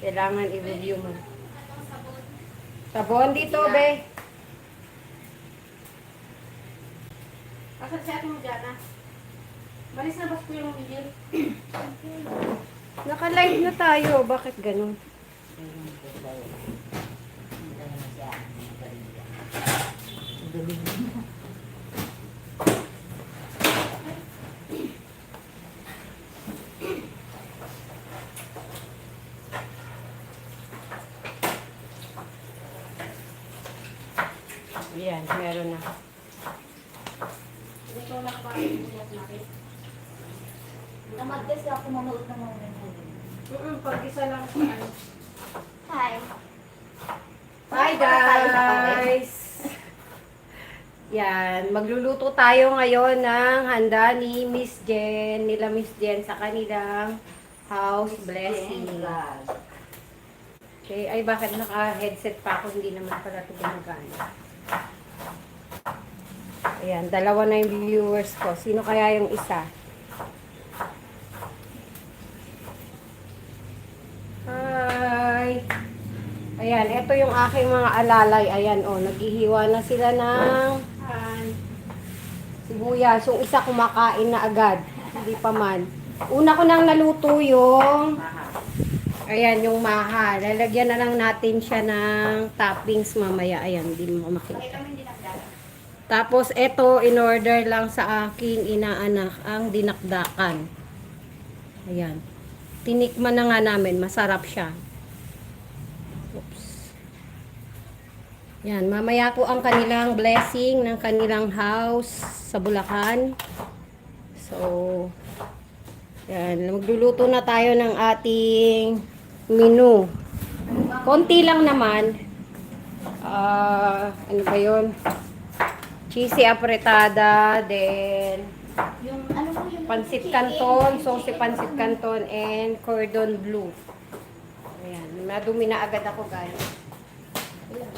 Kailangan i-review mo. Sabon dito, be. Asan si ate mo dyan, ah? Malis na ba ko yung video? Naka-live na tayo. Bakit ganun? Yan, meron na. Ito lang pa yung buhat natin. Tamad kasi ako manood ng mga ganyan. Pag-isa lang sa ano. Hi. Hi guys! Yan, magluluto tayo ngayon ng handa ni Miss Jen, nila Miss Jen sa kanilang house blessing. Okay, ay bakit naka-headset pa ako, hindi naman pala ito gumagana. Ayan, dalawa na yung viewers ko. Sino kaya yung isa? Hi! Ayan, ito yung aking mga alalay. Ayan, oh, naghihiwa na sila ng sibuyas. Yung isa kumakain na agad. Hindi pa man. Una ko nang naluto yung ayan, yung maha. Lalagyan na lang natin siya ng toppings mamaya. Ayan, hindi mo makita. Tapos, ito, in-order lang sa aking inaanak ang dinakdakan. Ayan. Tinikman na nga namin. Masarap siya. Oops. Yan, mamaya po ang kanilang blessing ng kanilang house sa Bulacan. So, yan. Magluluto na tayo ng ating menu. Konti lang naman. Ano ba yun? Cheesy apretada, then Yung ano mo yung pansit canton, sauce pansit canton, and cordon bleu. Ayan, madumi na agad ako guys. Ayan.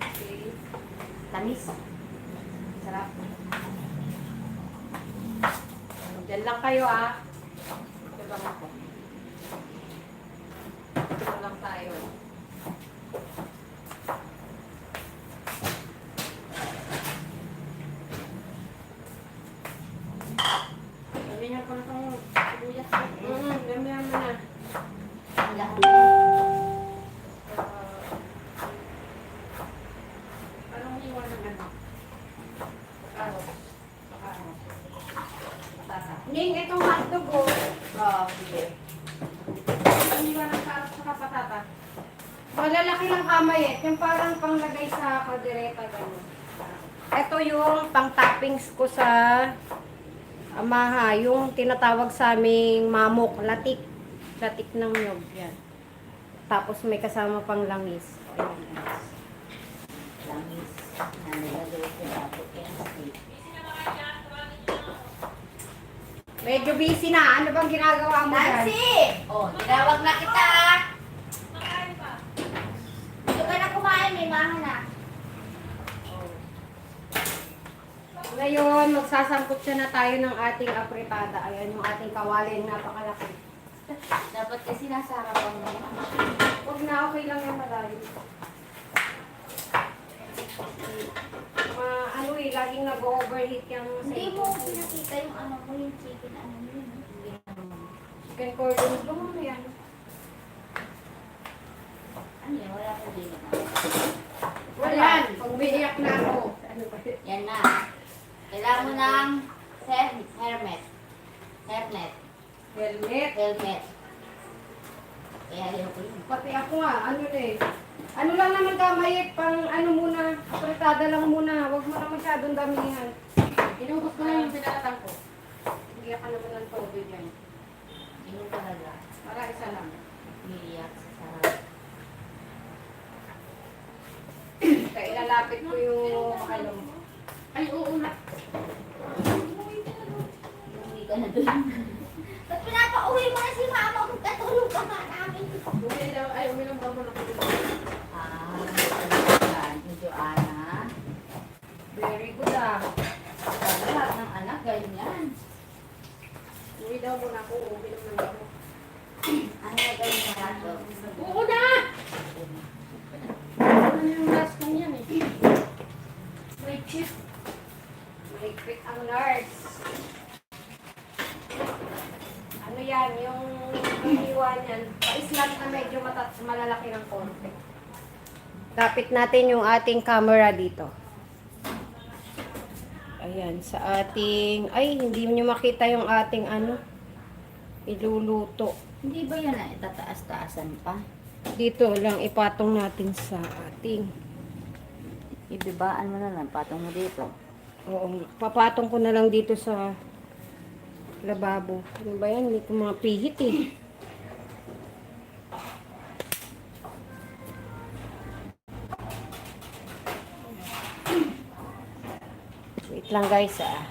Okay. Tamis. Sarap. Diyan lang kayo ah. Ito lang ako. Ito lang tayo. Ganyan ko na itong sibuyas. Ganyan mo na. Anong iwan ng ano? Carrots. Patata. Ning, itong hotdog oh. Oh, sige. Anong iwan ng carrots sa patata? Malalaki lang kamay eh. Yung parang panglagay sa kaldereta gano'n. Ito yung pang-toppings ko sa amaha. Yung tinatawag sa aming mamok, latik. Latik ng nyog. Yan. Tapos may kasama pang langis. Ayan, guys. Langis. Nalagay ko na ako kaya steak. Medyo busy na. Ano bang ginagawa mo dyan? Nancy! Oh, tinawag na kita. Dito ka na kumain, may maha na. Ngayon, magsasangkot siya na tayo ng ating apretada. Ayan yung ating kawali. Napakalaki. Dapat kasi nasa harapan mo. Huwag na, okay lang yung malalim. Ano eh, laging nag-overheat yung Hindi mo pinakita yung ano mo, yung chicken ano mo yun. chicken cordon bleu mo yan. Ano yun? Wala ko din. Wala. Pag umiiyak na ako. Ano ba yun? Yan na. Kailangan mo ng helmet. Helmet. Helmet. Helmet. Kaya ayaw ko yun. Pati ako nga, ano na eh. Ano lang naman kamayit, pang ano muna, apretada lang muna. Huwag mo na masyadong damihan. Inubos ko lang yung pinalatan ko. Hindi ka naman ng todo dyan. Yun talaga. Para isa lang. Umiiyak sa sarap. Kaya ilalapit ko yung ano. Ay, oo na. Umuwi ka na dun. Ba't pinapauwi mo na si mama kung katulog ka nga namin? Uminom ba mo na ko. Ah, yan. Medyo Ana. Very good ah. Lahat ng anak, ganyan. Uwi daw muna ako, uminom ng gamot. Ano hiwa niyan. Pa-islat na medyo malalaki ng konti. Kapit natin yung ating camera dito. Ayan, sa ating... Ay, hindi nyo makita yung ating ano. Iluluto. Hindi ba yan na itataas-taasan pa? Dito lang, ipatong natin sa ating... Ibibaan mo na lang, patong mo dito. Oo, papatong ko na lang dito sa lababo. Ano ba yan? Hindi ko mapihit eh. Wait lang guys ah.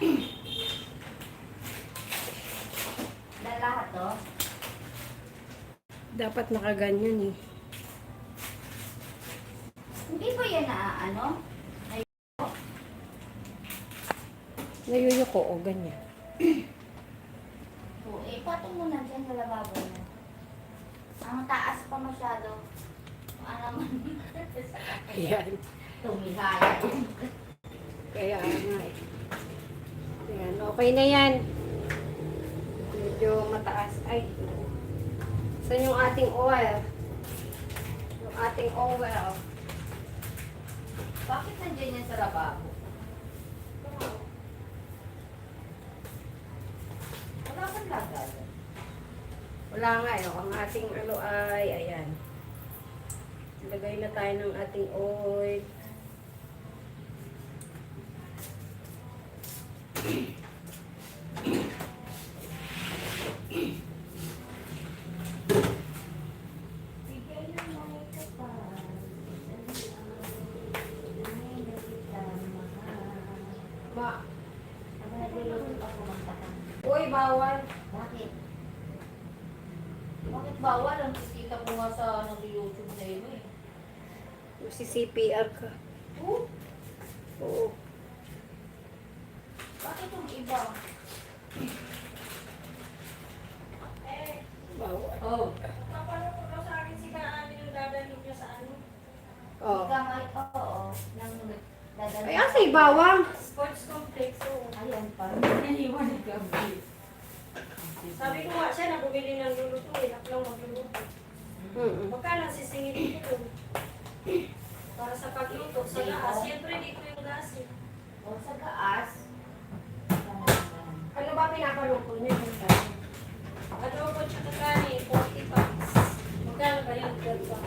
Lahat to? Dapat nakaganyan eh. Hindi ba yan na ano? Nayuyuko o ganyan. Oo, patong mo na dyan sa lababo mo. Ang taas pa masyado. Ano man? Ayan. Tumihaya. Kaya nga eh. Ayan, okay na yan. Medyo mataas. Ay. Saan yung ating oil? Yung ating oil. Bakit nandiyan yan sa lababo? Wala kang lagal. Wala nga eh. Ang ating ano ay, ayan. Lagay na tayo ng ating oil. Bigay na mo ito pa. Ma, Ang nagulong ako magtaka. uy, bawal. Bakit? Bakit bawal? Ang kikita ko nga sa nag-YouTube na yun eh. Si CPR ka. Oh, Oo. bakit yung iba? Bawal. Oh. Napanood ko daw sa akin si Kaani yung dadalhin niya sa ano. Oh. Ika nga, oo. Nang dadalhin. Ay, asa bawang? Sports complex. Oo. Ayan pa. Naniwan ng gabi. Sabi ko nga siya na bumili ng luluto eh. Ako lang magluluto. Magkano sisingin ko doon? Para sa pagluto, sa gaas. Siyempre dito yung gas eh. O sa gaas. Ano ba pinapaluto niya? Adobo tsaka kanin, 40 bucks. Magkano ba yun? Dalawa.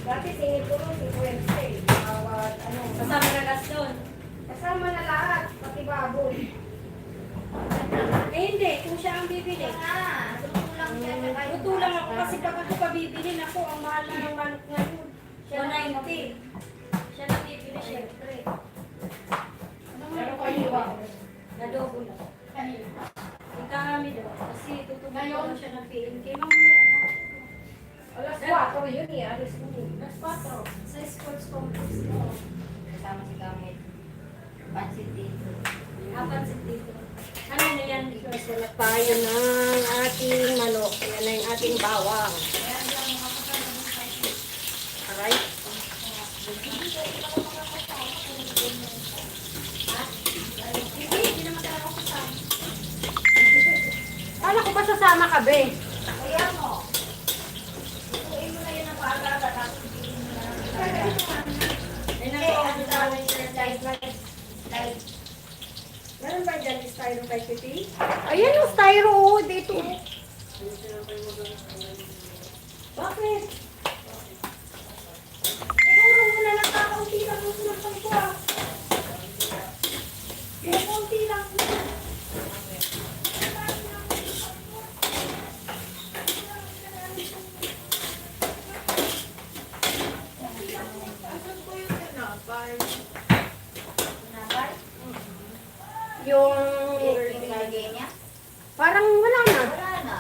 Dati singit ko rin, 50 eh. Bawat, ano. Kasama na gas doon. Kasama na lahat, pati baboy. Eh hindi, kung siya ang bibili. Ah, tumulang siya. Luto lang ako kasi pag ako pa bibili ako, ang mahal na ng manok ngayon. Siya 90. Siya na bibili, syempre. Pero kaliwa. Adobo na. Yung kami daw. Kasi tutubig Ngayon? ko siya ng PNK. Mamaya na. Alas 4 yun eh, alas 1. Alas 4. Sa sports complex ko. Kasama si Gamit. Pansit dito. Apat sa dito. Ano na yan? Sulat tayo ng ating manok. Yan na yung ating bawang. Aray. Kala ko ba sasama ka, be? Kaya mo. Tutuin mo na yun ang pag-aga. Tapos bigyan mo na. Ay, Eh, ano tawag yung slide? Meron ba dyan styro kay Pipi? Ayan yung styro, oh, dito. Bakit? Siguro mo na lang kakaunti lang mo ng pangkwa. Kaunti lang. Nabal? Yung... Yung lagay niya? Parang wala na. Wala na.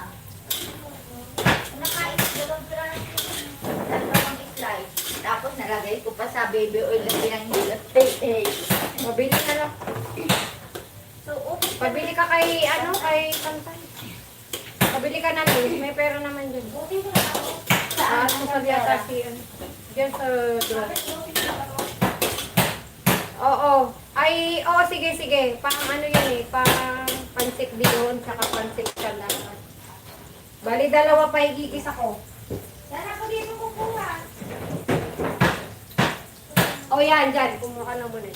Nakain ko dalawang dalawang slide. Tapos nalagay ko pa sa baby oil na pinanghilot. Mabili na lang. So, okay. Pabili ka kay, ano, kay Pantay. Pabili ka na lang. May pera naman dyan. Okay mo na ako. Ah, Saan kung ang sabi yata pera? si, ano, dyan sa drone. Oo. Ay, oo, sige, sige. Pang ano yan eh, pang pansik diyon, saka pansik salamat. Bali, dalawa pa igigis ako. Sana ko dito kukuha. O yan, dyan. Kumuha ka na muna.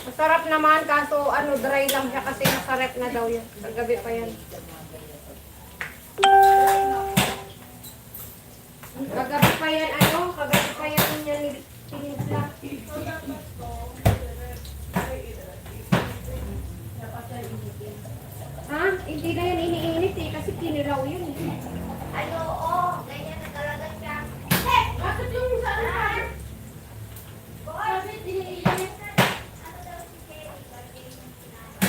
Masarap naman, kaso ano, dry lang siya kasi nasa rep na daw yun. Kagabi pa yan. Kagabi pa yan, ano? Kagabi pa yan yan tinimpla. Ha? Hindi na yan iniinit eh, kasi kinilaw yun eh. Ay, oo. Ganyan na talaga siya. Eh! Bakit yung sa akin? Bakit iniinit? Ano daw si Jerry? Birthday yung sinabi.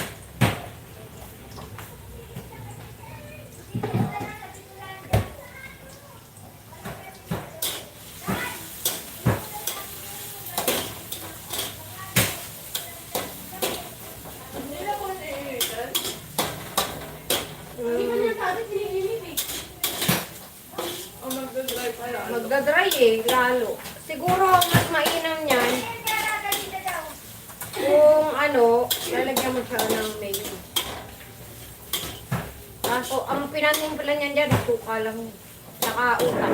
Magdadry eh, lalo. Siguro mas mainam yan kung ano, lalagyan mo siya ng mayo. Kaso, ang pinanimpla niyan dyan, suka lang. Saka utak.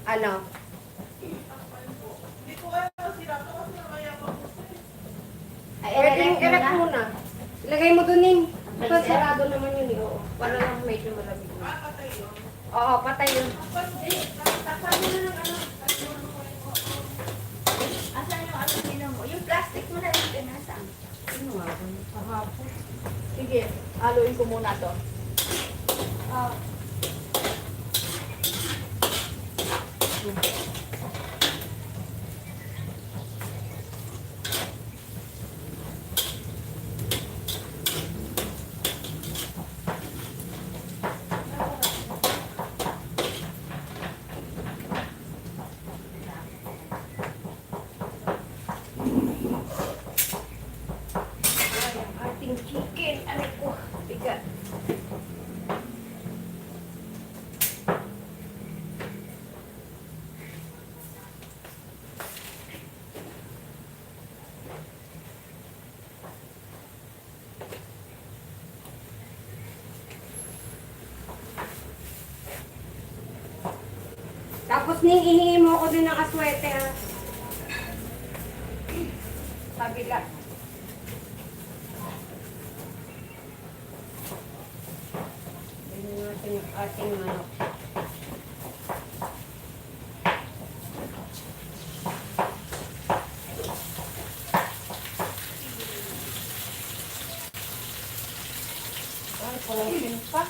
Ano? Pwedeng ilak muna. Ilagay mo dun yun. Ito, sarado naman yun eh. Oo. Para lang medyo malamig. Oo, patay yun. Asan yung ano sino mo? Yung plastic mo na yung pinasang. Ano nga? Kahapon. Sige, haluin ko muna to. Ating chicken. Aray ko. Bigat. Tapos ning ihingi mo ako din ng aswete ha. Kabila. Tingnan natin yung ating manok. Ay, palasin pa.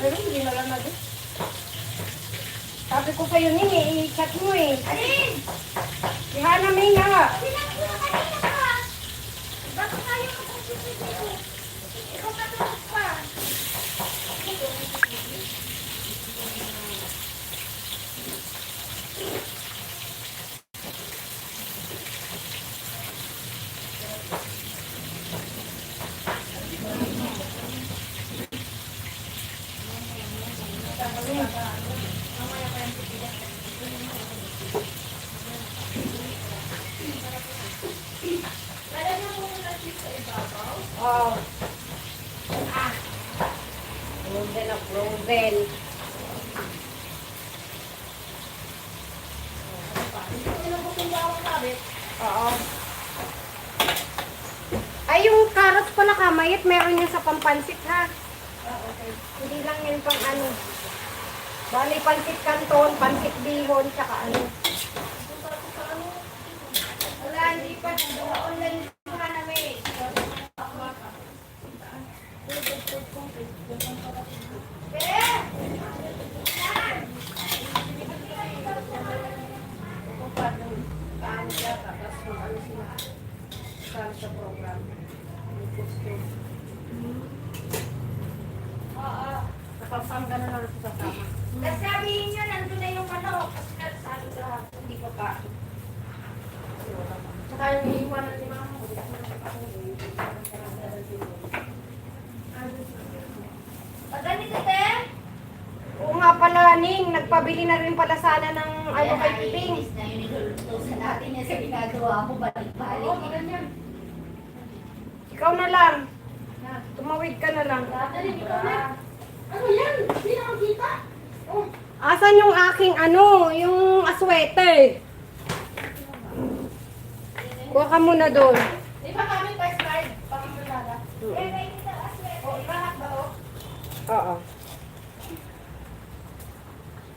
Pero hindi na lang na din. Sabi ko sa'yo nini, i-chat mo eh. Alin! Si Hana May nga. Sinabi ko na kanina ka! Bakit tayo mag-usipin dito? Ikaw katulog pa. Oh. Ah. Frozen na frozen. Oo. Ay, yung carrots pala kamayat, meron yan sa pampansit ha. Hindi lang yan pang ano. Bali, pansit canton, pansit bihon, tsaka ano. Wala, hindi pa. Online pa namin. Paano siya, tapos kung ano sila. Saan sa program. May costume. Oo. Kapapangga na lang sa sama. Tapos sabihin nyo, nandun na yung manok. Kasi sabi sa hindi ko pa. Saka yung iiwanan ni mama. Ganito, te? Oo nga pala, Ning. Nagpabili na rin pala sana ng ano kay Piping. Na yun, nilulutusan natin yan sa ginagawa mo, balik-balik. Oo, ganyan. Ikaw na lang. Tumawid ka na lang. Dali, ikaw na. Ano yan? Hindi nakakita. Oh. Asan yung aking ano, yung aswete? Kuha ka muna doon. Di ba kami first ride? Pakimulala. Eh, may kita aswete. O, ibahat ba o? Oo.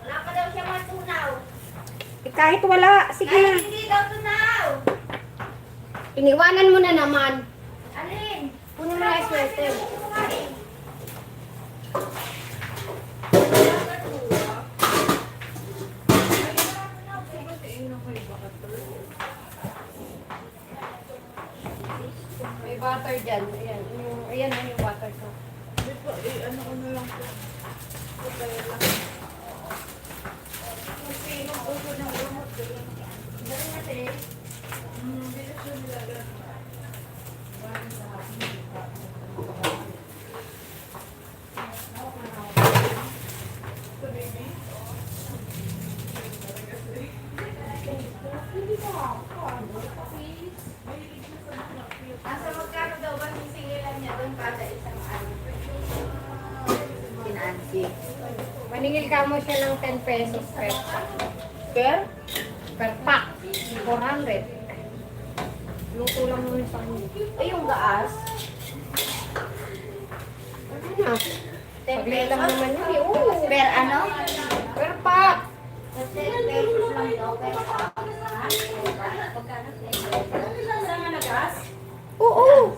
Wala pa daw siya matunaw. Eh, kahit wala, sige Kahit na. hindi daw tunaw. Iniwanan mo na naman. Alin? Kunin mo na yung sweater. May butter dyan. Ayan, ayan yung butter ko. Nasa magkano daw ba yung singilan niya doon kada isang ano? Pinansi. Maningil ka mo siya ng 10 pesos per pack. Per pack. 400. Luto lang muna sa kanya. Ay, yung gaas. Ano na? 10 Pagli lang pesos. naman yun. Oo. Per ano? Per pack. 10 pesos lang daw. Per Saan nga nagas? Oo.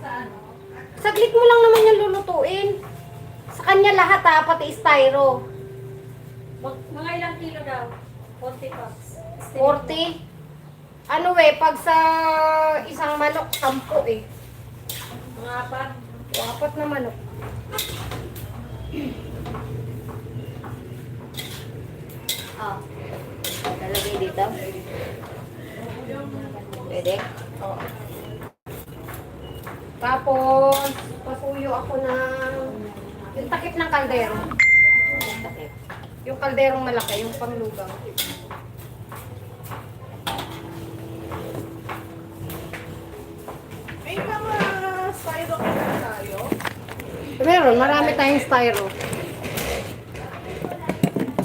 Saglit mo lang naman yung lulutuin. Sa kanya lahat ha, pati styro. Mga ilang kilo daw? 40 cups. 40. Ano pag sa isang manok, 10 eh. Mga apat. Apat na manok. Oh. Talagay dito. Pwede? Oo. Tapos, pasuyo ako ng yung takip ng kaldero. Takip. Yung kalderong malaki, yung panglugaw. May mga styro kasi tayo. Meron, marami tayong styro.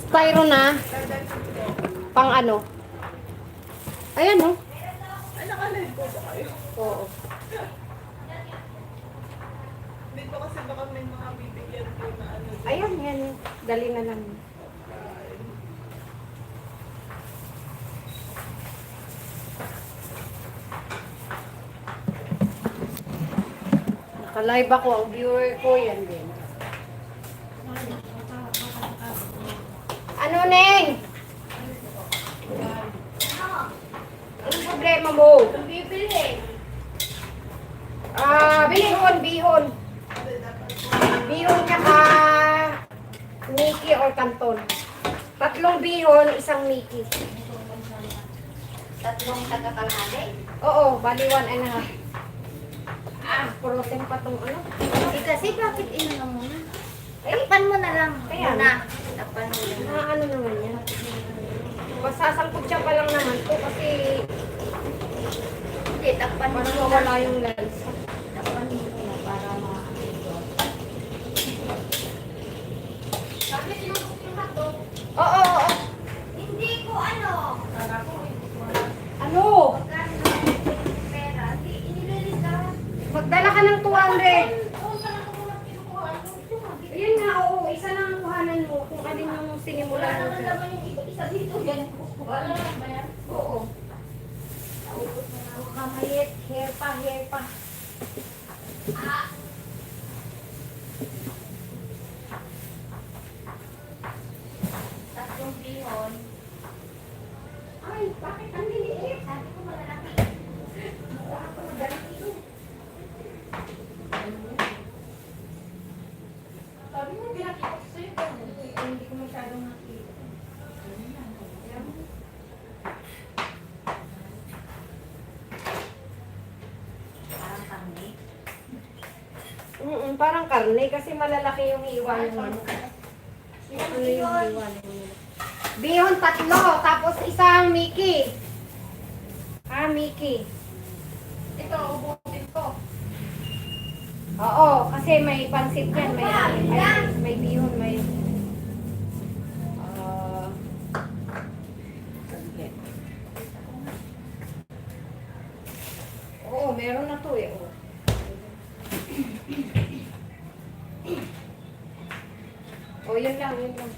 Styro na, pang ano. Ayan oh. Ay, nakalive po ba kayo? Oo. Dito kasi baka may mga bibigyan ko na ano. Ayan, yan. Dali na lang. Naka-live ako. Ang viewer ko, yan din. Ano, Neng? Anong problema mo? Bibili. Bihon, bihon. Bihon tsaka Mickey or Canton. 3 bihon, 1 Mickey. Tatlong taga-kalahati. Oo, bali 1.5. Protein pa tong ano. Eh, kasi bakit inano mo na? Takpan mo na lang. Kaya Muna. Takpan mo na. Ano naman yan. Masasangkot siya pa lang naman to kasi Hindi, takpan mo parang na. mawala yung lansa. Takpan mo na para ma... Bakit yung hotdog? Oo, oo. Hindi ko ano. Ano? Magkano pera? Hindi, inibilis ka. Magdala ka ng 200. Oo, saan ako muna kinukuha? Ayun nga, oo. Isa lang ang kuhanan mo kung alin yung Wala sinimulan mo. naman naman yung isa dito. Yan, wala naman ba yan? Oo. Naubos na ako. Kamahit, hair pa, hair pa. Ah! Tatlong bihon. Ay, bakit ang liliit? Sabi ko malalaki. Mukha ako na ganito. Sabi mo, pinakita ko sa'yo. Hindi ko masyadong nakita. Parang kami. Parang karne kasi malalaki yung hiwa ng manok. Ilang Ano yung bihon? hiwa ng manok? Bihon 3, tapos isang Mickey. Mickey. Ito, ubutin ko. Oo, kasi may pansit yan. May bihon, may... Saglit. Oo, meron na to eh. Oh. Oh, yun lang, yun lang.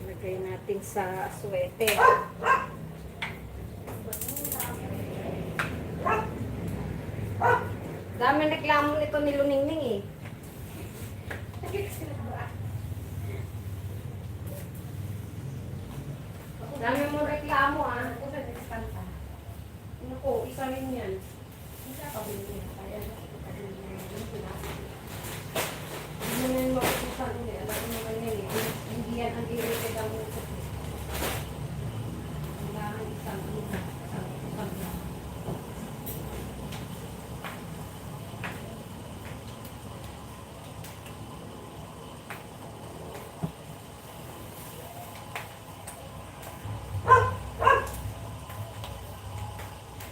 Lagay natin sa aswete. Dami reklamo nito ni Luningning eh. Dami mo reklamo ah. Naku, isa rin yan. Hindi mo yan makukusan eh. Alam mo naman yan eh. Hindi yan ang irritated ang utot eh. Kailangan isang isang lang.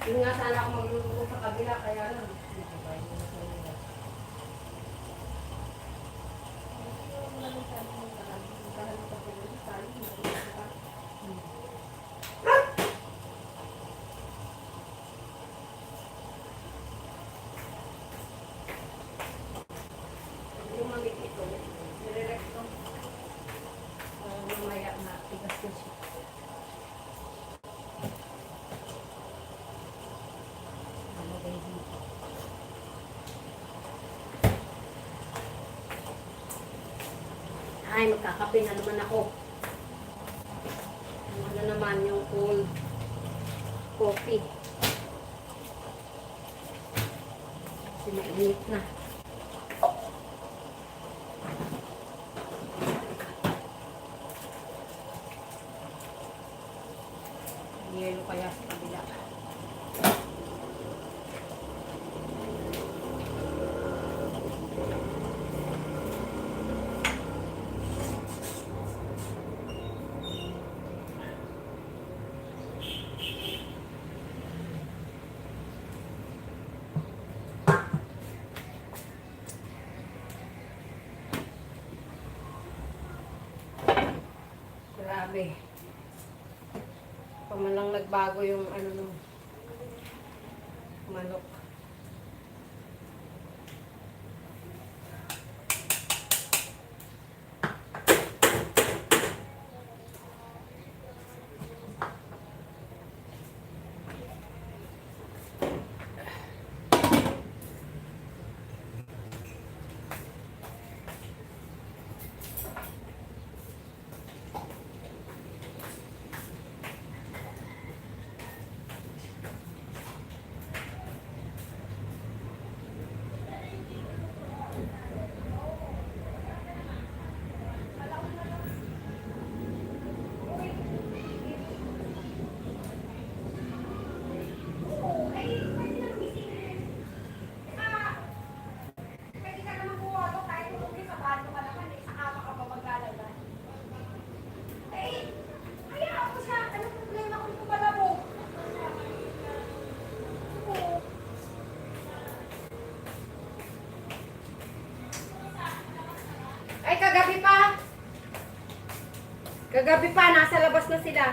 Yun nga sana ako magluluto sa kabila, kaya lang. Lumamig ito. Nire-rect ko. Mamaya na, tigas na siya. Ay, magkakape na naman ako. Ano na naman yung cold coffee. Kasi mainit na. Yelo kaya sa kabila. Grabe. Pa man lang nagbago yung ano nung manok. Ay, kagabi pa. Kagabi pa, nasa labas na sila.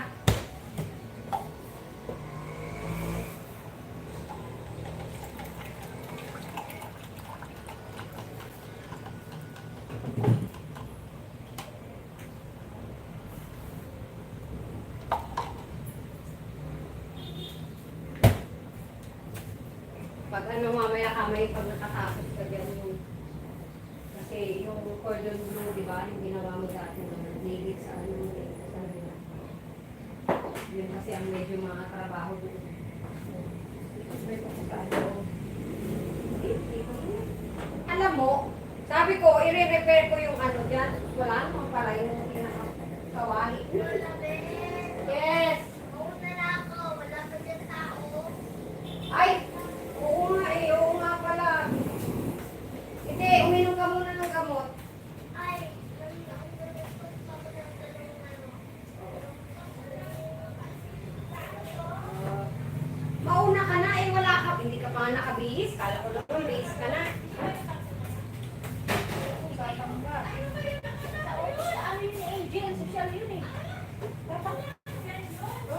Pag ano mamaya kamay, pag nakatapos ka dyan yung kasi yung cordon bleu, di ba, yung ginawa mo dati na nalig sa ano, sa kanila. Yun kasi ang medyo mga trabaho doon. Alam mo, sabi ko, i-repair ko yung ano dyan. Wala naman pala yung pinakakawali. Lola Beth, Yes! mauna na ako. Wala pa dyan tao. Ay! Oo nga eh, oo nga pala. Hindi, uminom ka muna ng gamot. Ay, ganda. Ang ganda ko pa ko ng dalawang ano. Mauna ka na eh, wala ka. Hindi ka pa nga nakabihis. Kala ko lang, bihis ka na. Ano ba yun? Sa ulo, sa amin ni Angel. Social yun eh.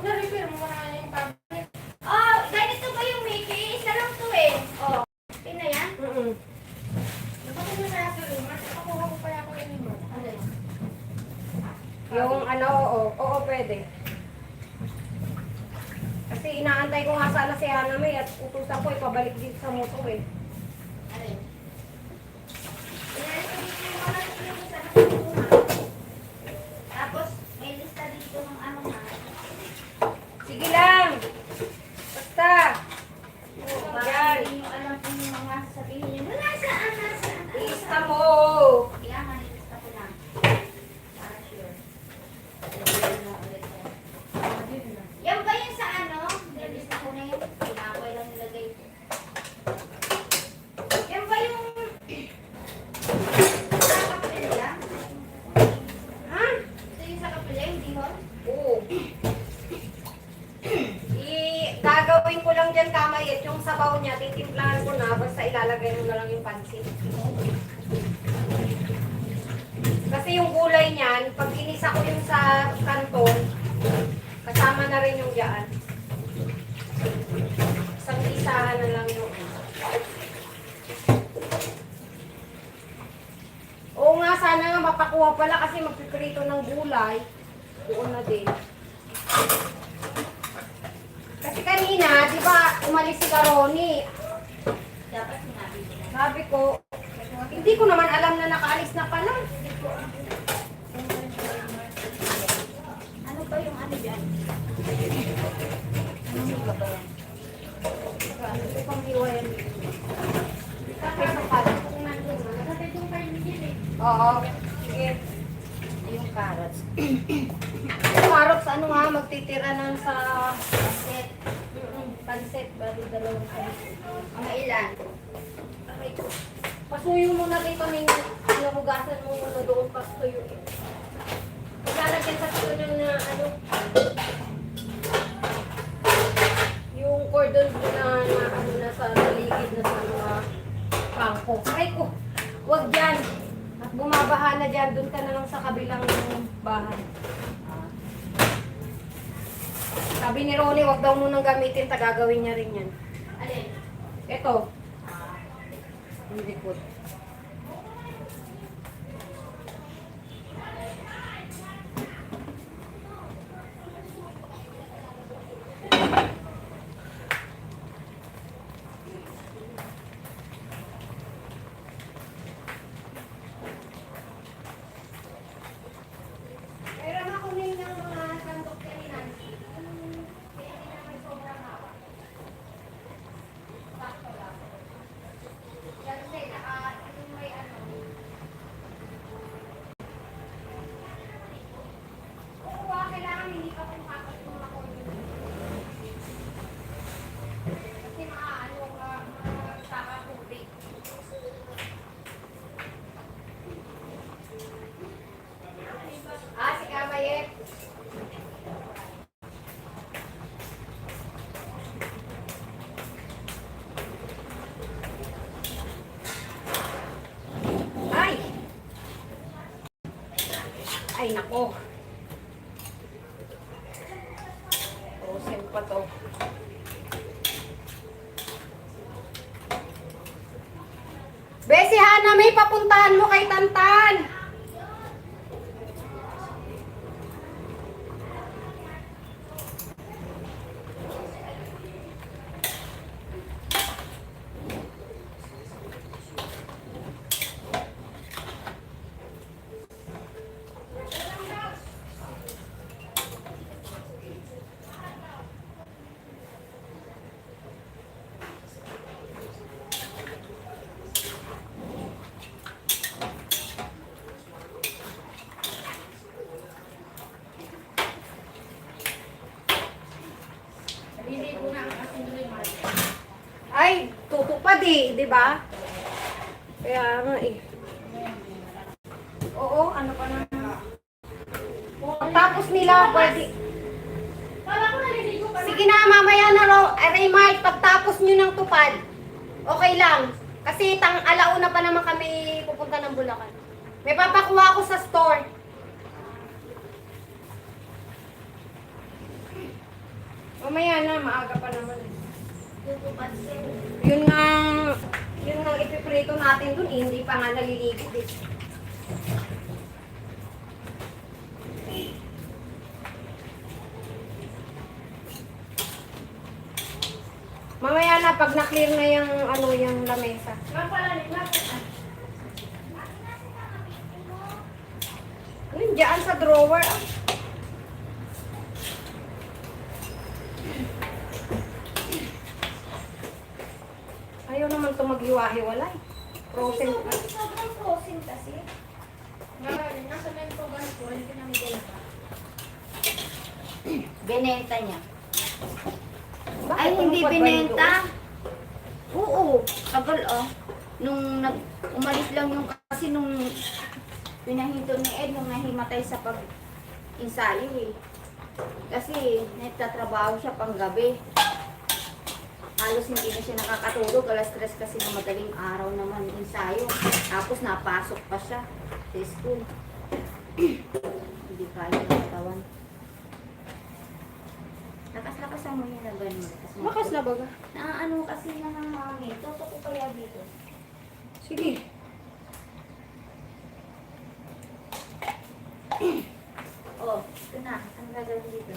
Na-repair mo na yung tablet. Oh, ganito ba yung Mickey? Isa lang to eh. Oh, ina yan? Napakita mo kaya sa room. Nakuha ko kaya ko yung remote. Ano yun? Yung ano, oo, pwede. Kasi inaantay ko nga sana si Hana May at utusan ko ipabalik dito sa moto eh. Ano yun? Inayos ko dito yung mga yung sa nakikuna. Tapos, may lista dito ng ano nga. Sige lang! Basta! Oh, baka Yan. hindi nyo alam kung yung mga sasabihin nyo. Nasaan? Lista mo! Kaya nga, nilista ko lang. Para sure. Yan ba yun sa ano? Nilista ko na yun. Pinakoy lang nilagay. Yan ba yung sa kapilya? Ha? Ito yung sa kapilya, hindi ho? Oo. Gagawin ko lang dyan kamay at yung sabaw niya, titimplahan ko na, basta ilalagay mo na lang yung pansit. Kasi yung gulay niyan, pag inisa ko yung sa kanton, kasama na rin yung dyan. Isang isahan na lang yung oo nga, sana nga mapakuha pala kasi magpiprito ng gulay. Doon na din. Kasi kanina, di ba, umalis si Karoni. Dapat sinabi ko na. Sabi ko, hindi ko naman alam na nakaalis na pala. Ano ba yung ano dyan? Ano ba ba yan? Ano ko pang hiwayan? Kapit sa pala. Kapit yung card dyan eh. Oo. Sige. Yung carrots. Marok sa ano nga, magtitira ng sa Set. pansit. Bali dalawang pansit. Mga ilan? Okay. Pasuyo mo na dito ng nahugasan mo muna doon pasuyo. Paglalagyan sa tuyo na ano, yung cordon bleu na ano na sa paligid na sa mga pangko. Ay ko, wag dyan. At bumabaha na dyan, doon ka na lang sa kabilang bahay. Sabi ni Ronnie, wag daw munang gamitin, tagagawin niya rin yan. Alin? Ito. Yung likod. Meron ako ngayon ng mga sandok kanina. Kaya hindi naman sobrang hawak. Sakto lang. Kasi Ay, nako. Frozen pa to. Besi Hana, may papuntahan mo kay Tantan. Hindi ko na ang asin doon yung Ay, tutupad eh, di ba? Kaya nga eh. Oo, ano pa na. Tapos nila, pwede. Kala ko naliligo pa. Sige na, mamaya na Raymart, pagtapos nyo ng tupad, okay lang. Kasi alauna pa naman kami pupunta ng Bulacan. May papakuha ako sa store. Mamaya na, maaga pa naman. Yun nga ipiprito natin dun, eh, hindi pa nga naliligo eh. Mamaya na, pag na-clear na yung lamesa. Yun, dyan sa drawer. Ah. Ayaw naman ito maghiwa-hiwalay. Frozen pa. Sobrang frozen kasi. Nasa mento ba ko? Hindi ka namin dala pa. Binenta niya. Bakit Ay, hindi tumupad ba yun binenta. Oo, tagal oh. Umalis lang yung kasi nung pinahinto ni Ed nung nahimatay sa pag-insayo eh. Kasi nagtatrabaho siya pang gabi. Halos hindi na siya nakakatulog. Alas 3 kasi ng madaling araw naman yung ensayo. Tapos napasok pa siya sa school. Hindi kaya ng katawan. Lakas-lakasan mo yun na ganun. Bakas na baga. Ano kasi na ng mami. Toto ko kaya dito. Sige. Oh, ito na. Ang gagawin dito.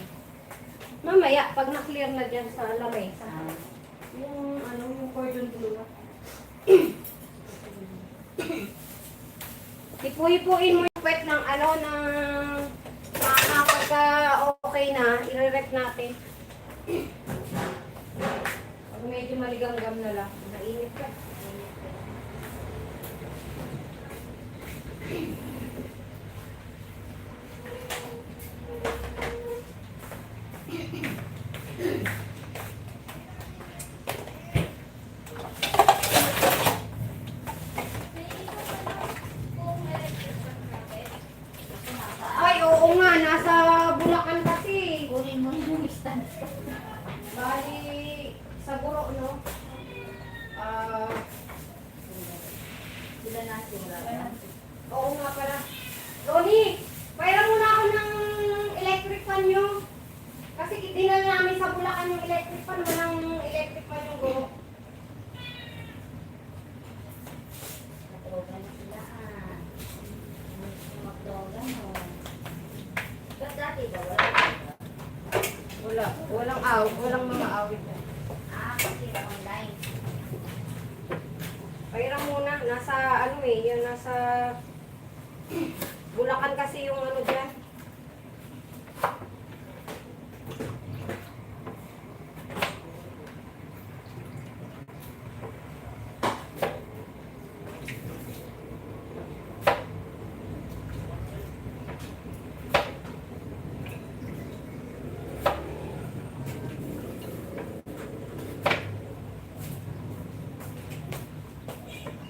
Mamaya, pag na-clear na dyan sa lamesa, Ah. yung cordon bleu. Hipu-hipuin mo yung pwet ng pagka okay na, i-rep natin. Pag medyo maligamgam na lang, nainit ka. Ay, oo nga, nasa Bulacan kasi. Kunin mo yung stand. Bali, sa Buro, no? Sila natin. Oo nga pala. Ronnie, pairan mo na ako ng electric fan nyo. Kasi dinala namin sa Bulacan yung electric fan. Walang electric fan yung Buro. Matulog na sila. Magdogan mo. Ba't dati ba? Walang mga awit. Kasi online. Pairan muna. Nasa, nasa Bulacan kasi yung dyan.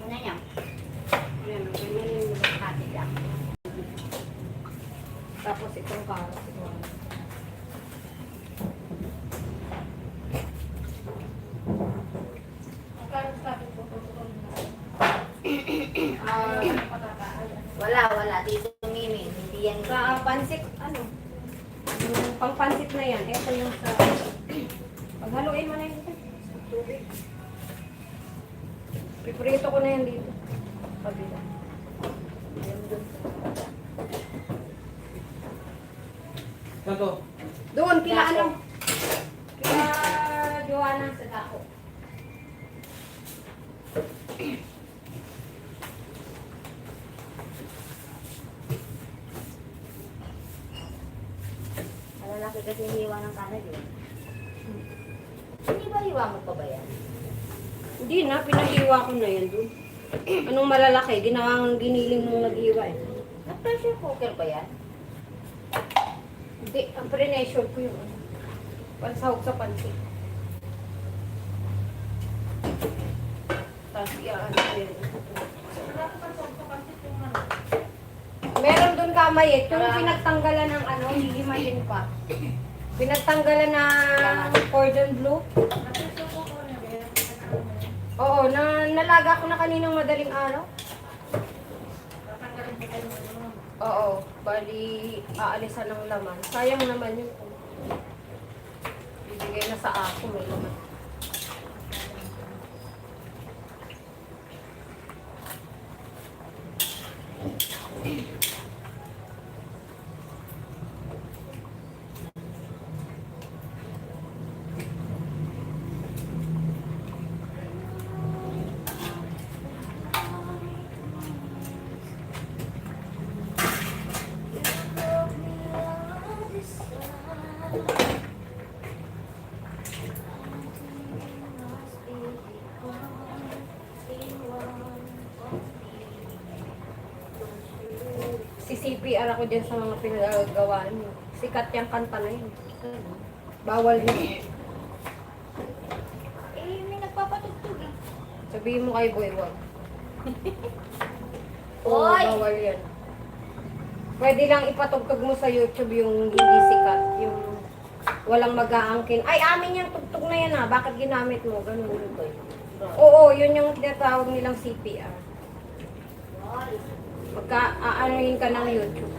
Ano yan? Ayan, ganyan yung hati lang. Tapos itong carrot. Ang karot sabi ko, tutulog na. Ah, Wala. Dito Mimi. Hindi yan. sa pansit, ano? Yung pang-pansit na yan. Ito yung sa... Paghaluin mo na yun. Tubig. Piprito ko na yan dito. Pabila. Kanto. Doon, kila ano? Kila Joanna sa dako. Malalaki kasi hiwa ng kanan yun. Hindi ba hiwa mo pa ba yan? Hindi na, pinahiwa ko na yan doon. Anong malalaki? Giniling mong nag-iwa eh. Na-pressure cooker ba yan? Hindi, ang pre-measure ko yung ano. Pansahog sa pansit. Tapos ano yun. Meron doon kamayit. Yung pinagtanggalan ng ano, hihimayin pa. Pinagtanggalan ng cordon bleu. Oo, nalaga ko na kaninang madaling araw. Oo, bali aalisan ng laman. Sayang naman yun. Bibigay na sa ako, may laman. Si CPR ako dyan sa mga pinagagawa niyo. Sikat yung kanta na yun. Bawal yun. Eh, may nagpapatugtog eh. Sabihin mo kay Boy, wag. Oo, Boy! bawal yan. Pwede lang ipatugtog mo sa YouTube yung hindi sikat. Yung walang mag-aangkin. Ay, amin yung tugtog na yan ha. Bakit ginamit mo? Ganun yun. Oo, yun yung tinatawag nilang CPR. Magka-aanohin ka ng YouTube.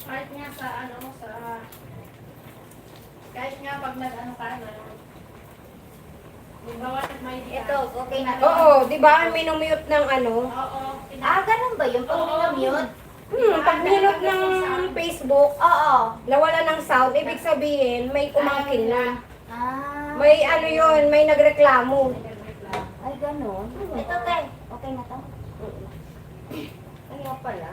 Kahit nga sa ano, kahit nga pag nag-ano ka, Halimbawa, may Ito, okay na. Oo, di ba? Minumute ng ano. Oo. Ah, ganun ba yun? Pag minamute? Pag minute ng Facebook, Oo. nawala ng sound, ibig sabihin, may umangkin na. Ah. May ano yun, may nagreklamo. Ay, ganun. Ito, te. Okay na to? Kaya pala.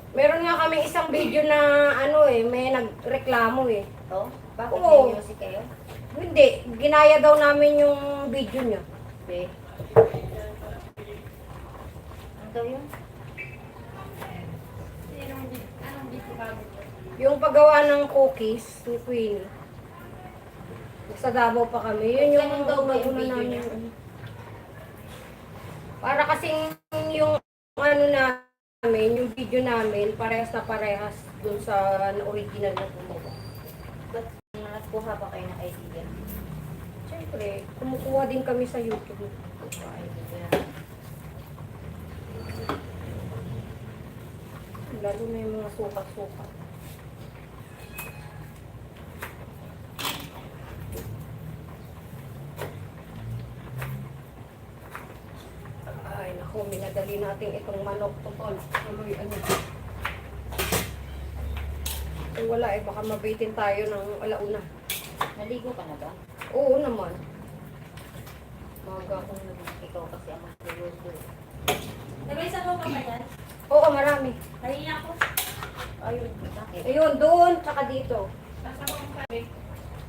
Meron nga kami isang video na ano eh, may nagreklamo eh. Ito? Bakit Oo. may music kayo? Hindi, ginaya daw namin yung video niya. Be. Ano daw yun? Anong dito bago? Yung paggawa ng cookies ni Queenie. Sa Davao pa kami. Yun yung Ganun daw ba yung una video namin. niya? Para kasing yung ano namin, yung video namin, parehas na parehas dun sa original na gumawa. Ba't nakakuha ba kayo ng idea? Siyempre, kumukuha din kami sa YouTube. Lalo na yung mga sukat-sukat. Ay, naku, minadali natin itong manok to, Paul. Tuloy, ano. Kung wala eh, baka mabitin tayo ng alauna. Naligo ka na ba? Oo naman. Maga akong Ikaw kasi ang magluluto. Nag-isa ko pa ba yan? Oo, marami. Kanina ako. Ayun. Bakit? Ayun, doon, tsaka dito. Kasama ko pa.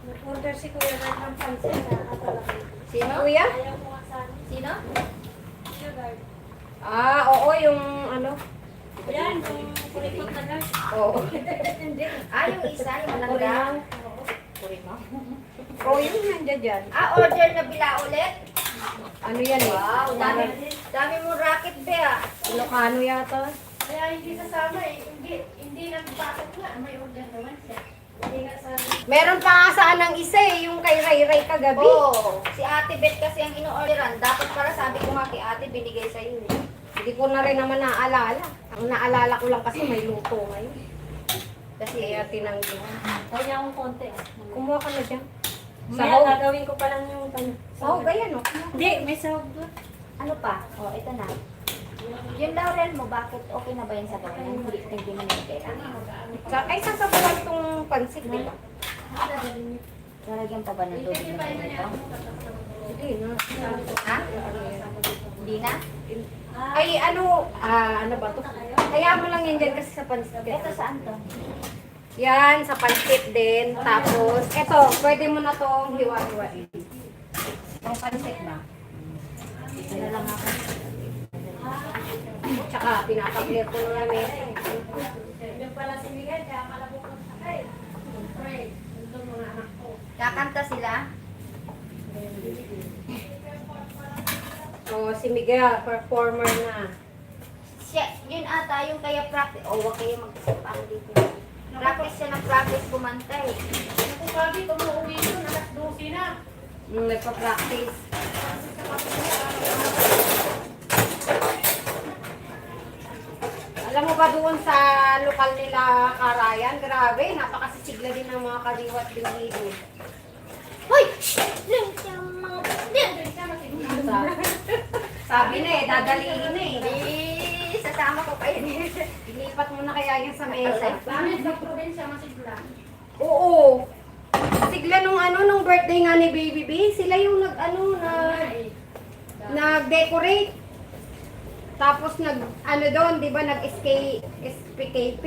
Nag-order si Kuya Red ng pansit na atalaki. Sino? Kuya? Ayaw ko nga sana. Sino? Sugar. Ah, oo, yung ano. Yan, yung kurikot na lang. Oo. Hindi. Ah, yung isa, yung malangga. Korean. Kurima. Oo, yun nandiyan dyan. Ah, order na bila ulit? Ano yan eh? Wow, dami. Parang- Dami mo racket, Bea. Ilocano yata. Kaya hindi sasama eh. Hindi nagpapit nga. May order naman siya. Hindi nga sa... Meron pa nga saan ng isa eh, yung kay Ray Ray kagabi. Oo. Si Ate Beth kasi ang ino-orderan. Dapat para sabi ko nga kay Ate, binigay sa'yo eh. Hindi ko na rin naman naalala. Ang naalala ko lang kasi may luto ngayon. Kasi Kaya tinanggi. Kaya niya akong konti. Kumuha ka na dyan. Mamaya Sahog. gagawin ko pa lang yung Sahog, ayan o. Hindi, may sahog doon. ano pa? Oh, ito na. Yung laurel mo, bakit okay na ba yan sa bawang? Hindi mo yung pera. Ay, sasabuhan itong pansit, di ba? Lalagyan pa ba ng tubig na ito? Hindi na. Ha? Hindi na? Ay, ano ba to? Kaya mo lang yan dyan kasi sa pansit. Ito saan to? Yan, sa pansit din. Tapos, eto, pwede mo na tong hiwa-hiwain. Ang pansit ba? Ano lang ako? Tsaka, pinapaklir ko na lang eh. Yung pala si Miguel, kaya akala ko kung sakay. Pray. Doon mga anak ko. Kakanta sila? O, si Miguel, performer na. Siya, yun ata yung kaya practice. Oh, wag kayo mag-isipang dito. Practice siya ng practice kumantay. Kung sabi, tumuuwi yun, alas 12 na. Nagpa-practice. Alam mo ba doon sa lokal nila Karayan? Grabe, napakasisigla din ng mga kaliwat binlido. Hoy! Lang siyang mga... Sabi na eh, dadalihin na eh. Sasama ko kayo niya. Ilipat mo na kaya yan sa mesa. Bakit sa probinsya masigla? Oo. Sigla nung birthday nga ni Baby B, sila yung nag-decorate. Tapos doon, di ba, nag-SPKP.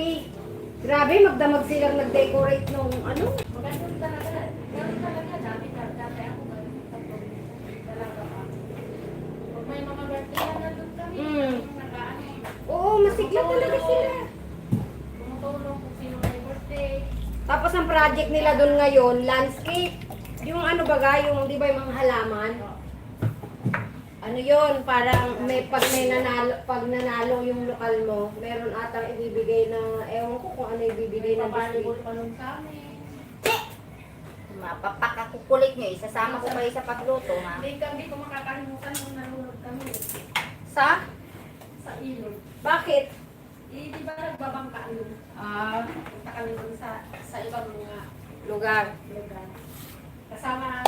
Grabe, magdamag silang nag-decorate nung Magandang talaga. Ganun talaga. Dati ako ganun sa probinsya. Talaga pa. Pag may mga birthday na nandun kami. Mm. Nakaano. Oo, masigla talaga sila. Tumutulong kung sino may birthday. Tapos ang project nila doon ngayon, landscape. Yung yung di ba yung mga halaman? Ano yon, parang pag nanalo yung lokal mo, meron atang ibibigay na, ewan ko kung ano ibibigay ng Papalibol district. pa nun sa amin. Mapapakakukulit nyo. Isasama ko kayo sa pagluto, ha? Hindi ko makakalimutan nung nalunod kami Sa? sa ilog. Bakit? Di ba nagbabangka yun? Punta kami dun sa ibang mga Lugar. lugar. Kasama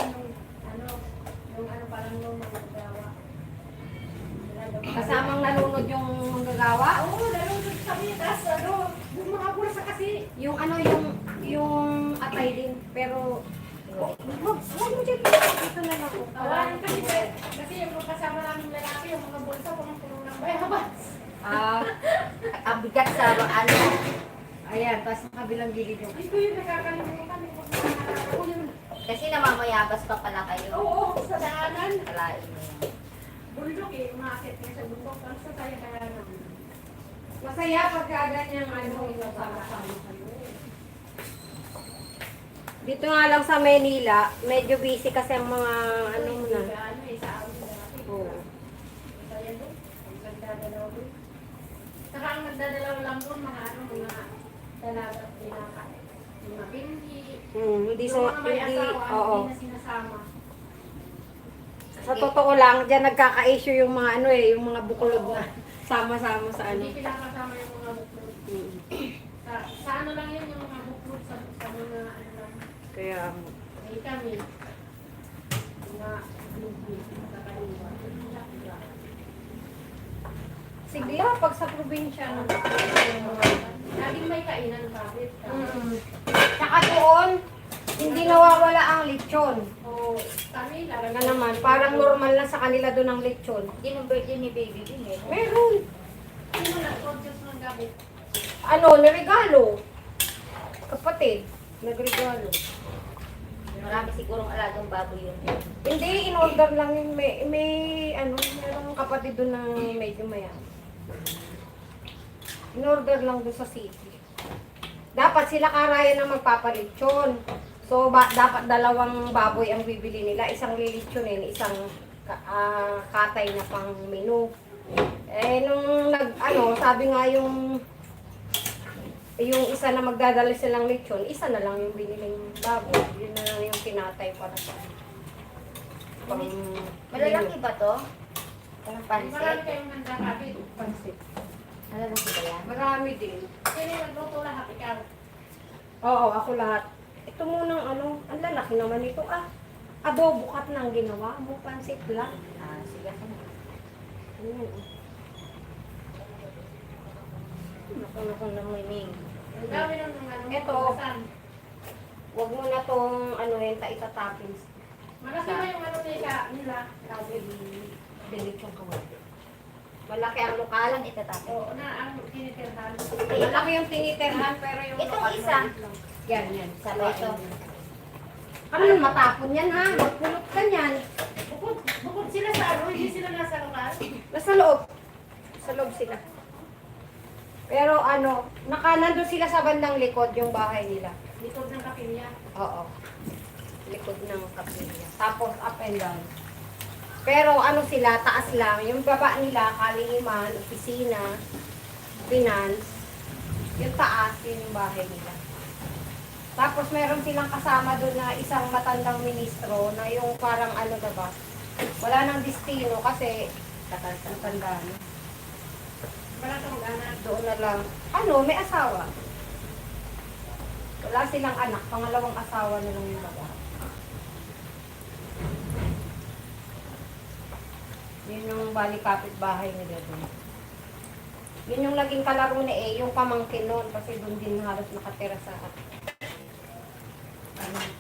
yung parang yung mga gawa. Kasamang nalunod yung manggagawa? Oo, nalunod kami. Tapos yung mga bulsa kasi. Yung yung atay din. Pero, wag mo dyan. Dito na lang ako. Tawanan kasi yung kasama namin lalaki, yung mga bulsa, puno ng bayabas. Ang bigat sa ano. Ayan, tapos sa kabilang gilid yung. Ito yung nakakalimutan. Ako yun. Kasi namamayabas pa pala kayo. Oo, sa daanan. Kalain mo yun. Bundok eh, umakit niya sa bundok. Ang sa tayo kaya namin. Masaya pagka ganyan sama-sama kayo. Dito nga lang sa Manila, medyo busy kasi ang mga na. Ano eh, sa amin dati. Oo. Kaya doon, ang nagdadalaw doon. Saka ang nagdadalaw lang doon, mga dalaga at pinaka. Mga bindi. Hindi Yung mga may hindi, asawa, oo. hindi na sinasama. Sa totoo lang, diyan nagkaka-issue yung mga yung mga buklod na sama-sama sa Hindi pinakasama yung mga buklod. Sa ano lang yun, yung mga buklod sa mga ano lang. Kaya, May kami. Mga bindi sa kaliwa. sigla pag sa probinsya. Laging may kainan bakit? Tsaka doon, hindi nawawala ang lechon. O kami, Talaga naman, parang normal na sa kanila doon ang lechon. Yun ang birthday ni Baby din eh. Meron. Sino nag-produce ng gabi? Nirigalo. Kapatid, nagregalo. Marami sigurong alagang baboy yun. Hindi, in-order lang yun. Merong kapatid doon na medyo mayaman. In-order lang doon sa city. Dapat sila Karayan na magpapalitsyon. So, dapat dalawang baboy ang bibili nila. Isang lilitsonin, isang katay na pang menu. Nung sabi nga yung isa na magdadala silang lechon, isa na lang yung biniling baboy. Yun na lang yung tinatay para sa pang Malalaki ba to? Anong Marami pansit? kayong handa kapit. pansit. Malalaki ba yan? Marami din. Sino yung nagluto lahat? Ikaw. Oo, ako lahat. Ito munang ang lalaki naman ito adobo kat nang ginawa mo, pansit lang. Ah, sige. Ayan. Naku namiming. Ang dami ng ano. Ito. Saan? Huwag mo na tong itatapins. Malaki ba yung ano nila? Delete yung kawali. Malaki ang lokal. Alam itatapos. Oo, na ang tinitirhan. Malaki yung tiniterhan pero yung Itong lokal isa. maliit lang. Yan. Sabay ito. Ano matapon yan ha? Magpulot ka yan. Bukod sila sa ano, hindi sila nasa lokal. Nasa loob. Sa loob sila. Pero nandun sila sa bandang likod yung bahay nila. Likod ng kapilya. Oo. Likod ng kapilya. Tapos up and down. Pero sila, taas lang. Yung baba nila, kaliniman, opisina, finance. Yung taas, yun yung bahay nila. Tapos meron silang kasama doon na isang matandang ministro na yung parang ba, wala nang destino kasi matanda na. Wala kang gana. Doon na lang. May asawa. Wala silang anak. Pangalawang asawa na lang yung babae. Yun yung bali kapitbahay nila doon. Yun yung naging kalaro ni yung pamangkin noon kasi doon din halos nakatira sa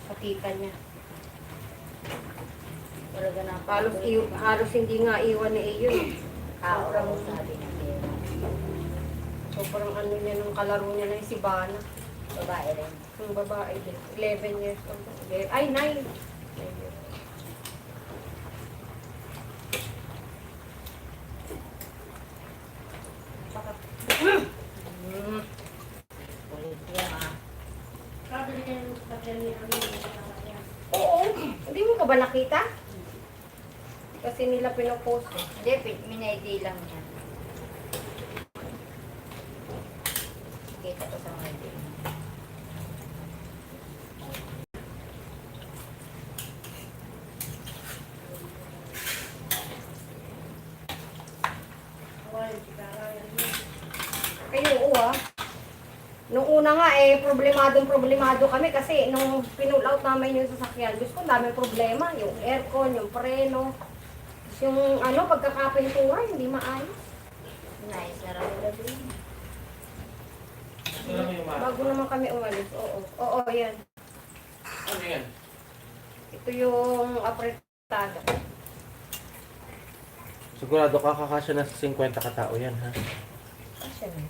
sa tita niya. Talaga na. Halos hindi nga iwan ni yun. Sobrang sabi ng pera. Sobrang niya nung kalaro niya na yung si Bana. Babae rin. Yung babae din. 11 years old. Ay, 9. Ulit yan ah. Sabi niya yung sakyan ni Ami. Oo. Hindi mo ka ba nakita? Kasi nila pinopost eh. Hindi, minayday lang yan. Kita ko sa mga day. Ay, oo. Nung una nga problemado kami kasi nung pinull out namin yung sasakyan, Diyos ko, daming problema. Yung aircon, yung preno, yung pagkakapintura, hindi maayos. Nice na rin nila din. Alam mo yung Bago naman kami umalis. Oo, yan. Ano yan? Ito yung apretada. Sigurado kakakasya na sa 50 katao yan, ha? Asya na.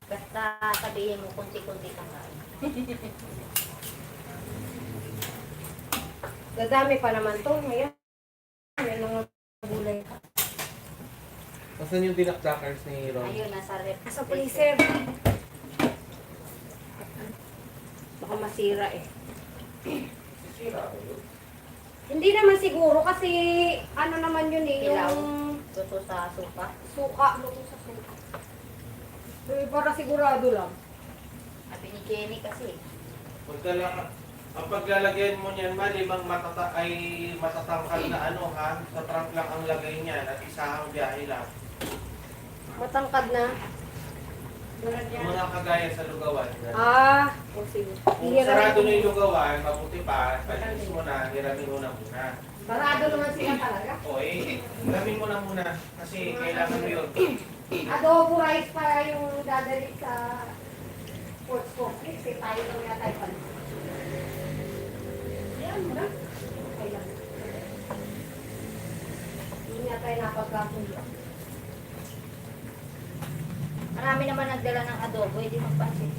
Basta sabihin mo kunti-kunti kang kain. Dadami pa naman to. Ngayon, may mga gulay pa. Nasaan yung dinakdakers ni Ron? Ayun, nasa rep. Sa freezer. Baka masira eh. Hindi naman siguro kasi naman yun eh, Pilaw. yung Luto sa supa. luto sa suka. Para sigurado lang. Sabi ni Jenny kasi. Ang paglalagyan mo niyan, malimang ay matatangkal na ha? Sa trunk lang ang lagay niyan at isahang biyahe lang. Matangkad na. Yung mga kagaya sa lugawan. O sige. Kung sarado na yung lugawan, mabuti pa, palinis mo na, hiramin mo na muna. Sarado naman sila talaga. O hiramin mo na muna kasi kailangan mo yun. Adobo rice pa yung dadali sa sports complex. Tayo lang yata yung palis. Yan mo na. Okay lang. Hindi nga tayo napagkakulo. Marami naman nagdala ng adobo, hindi magpansin.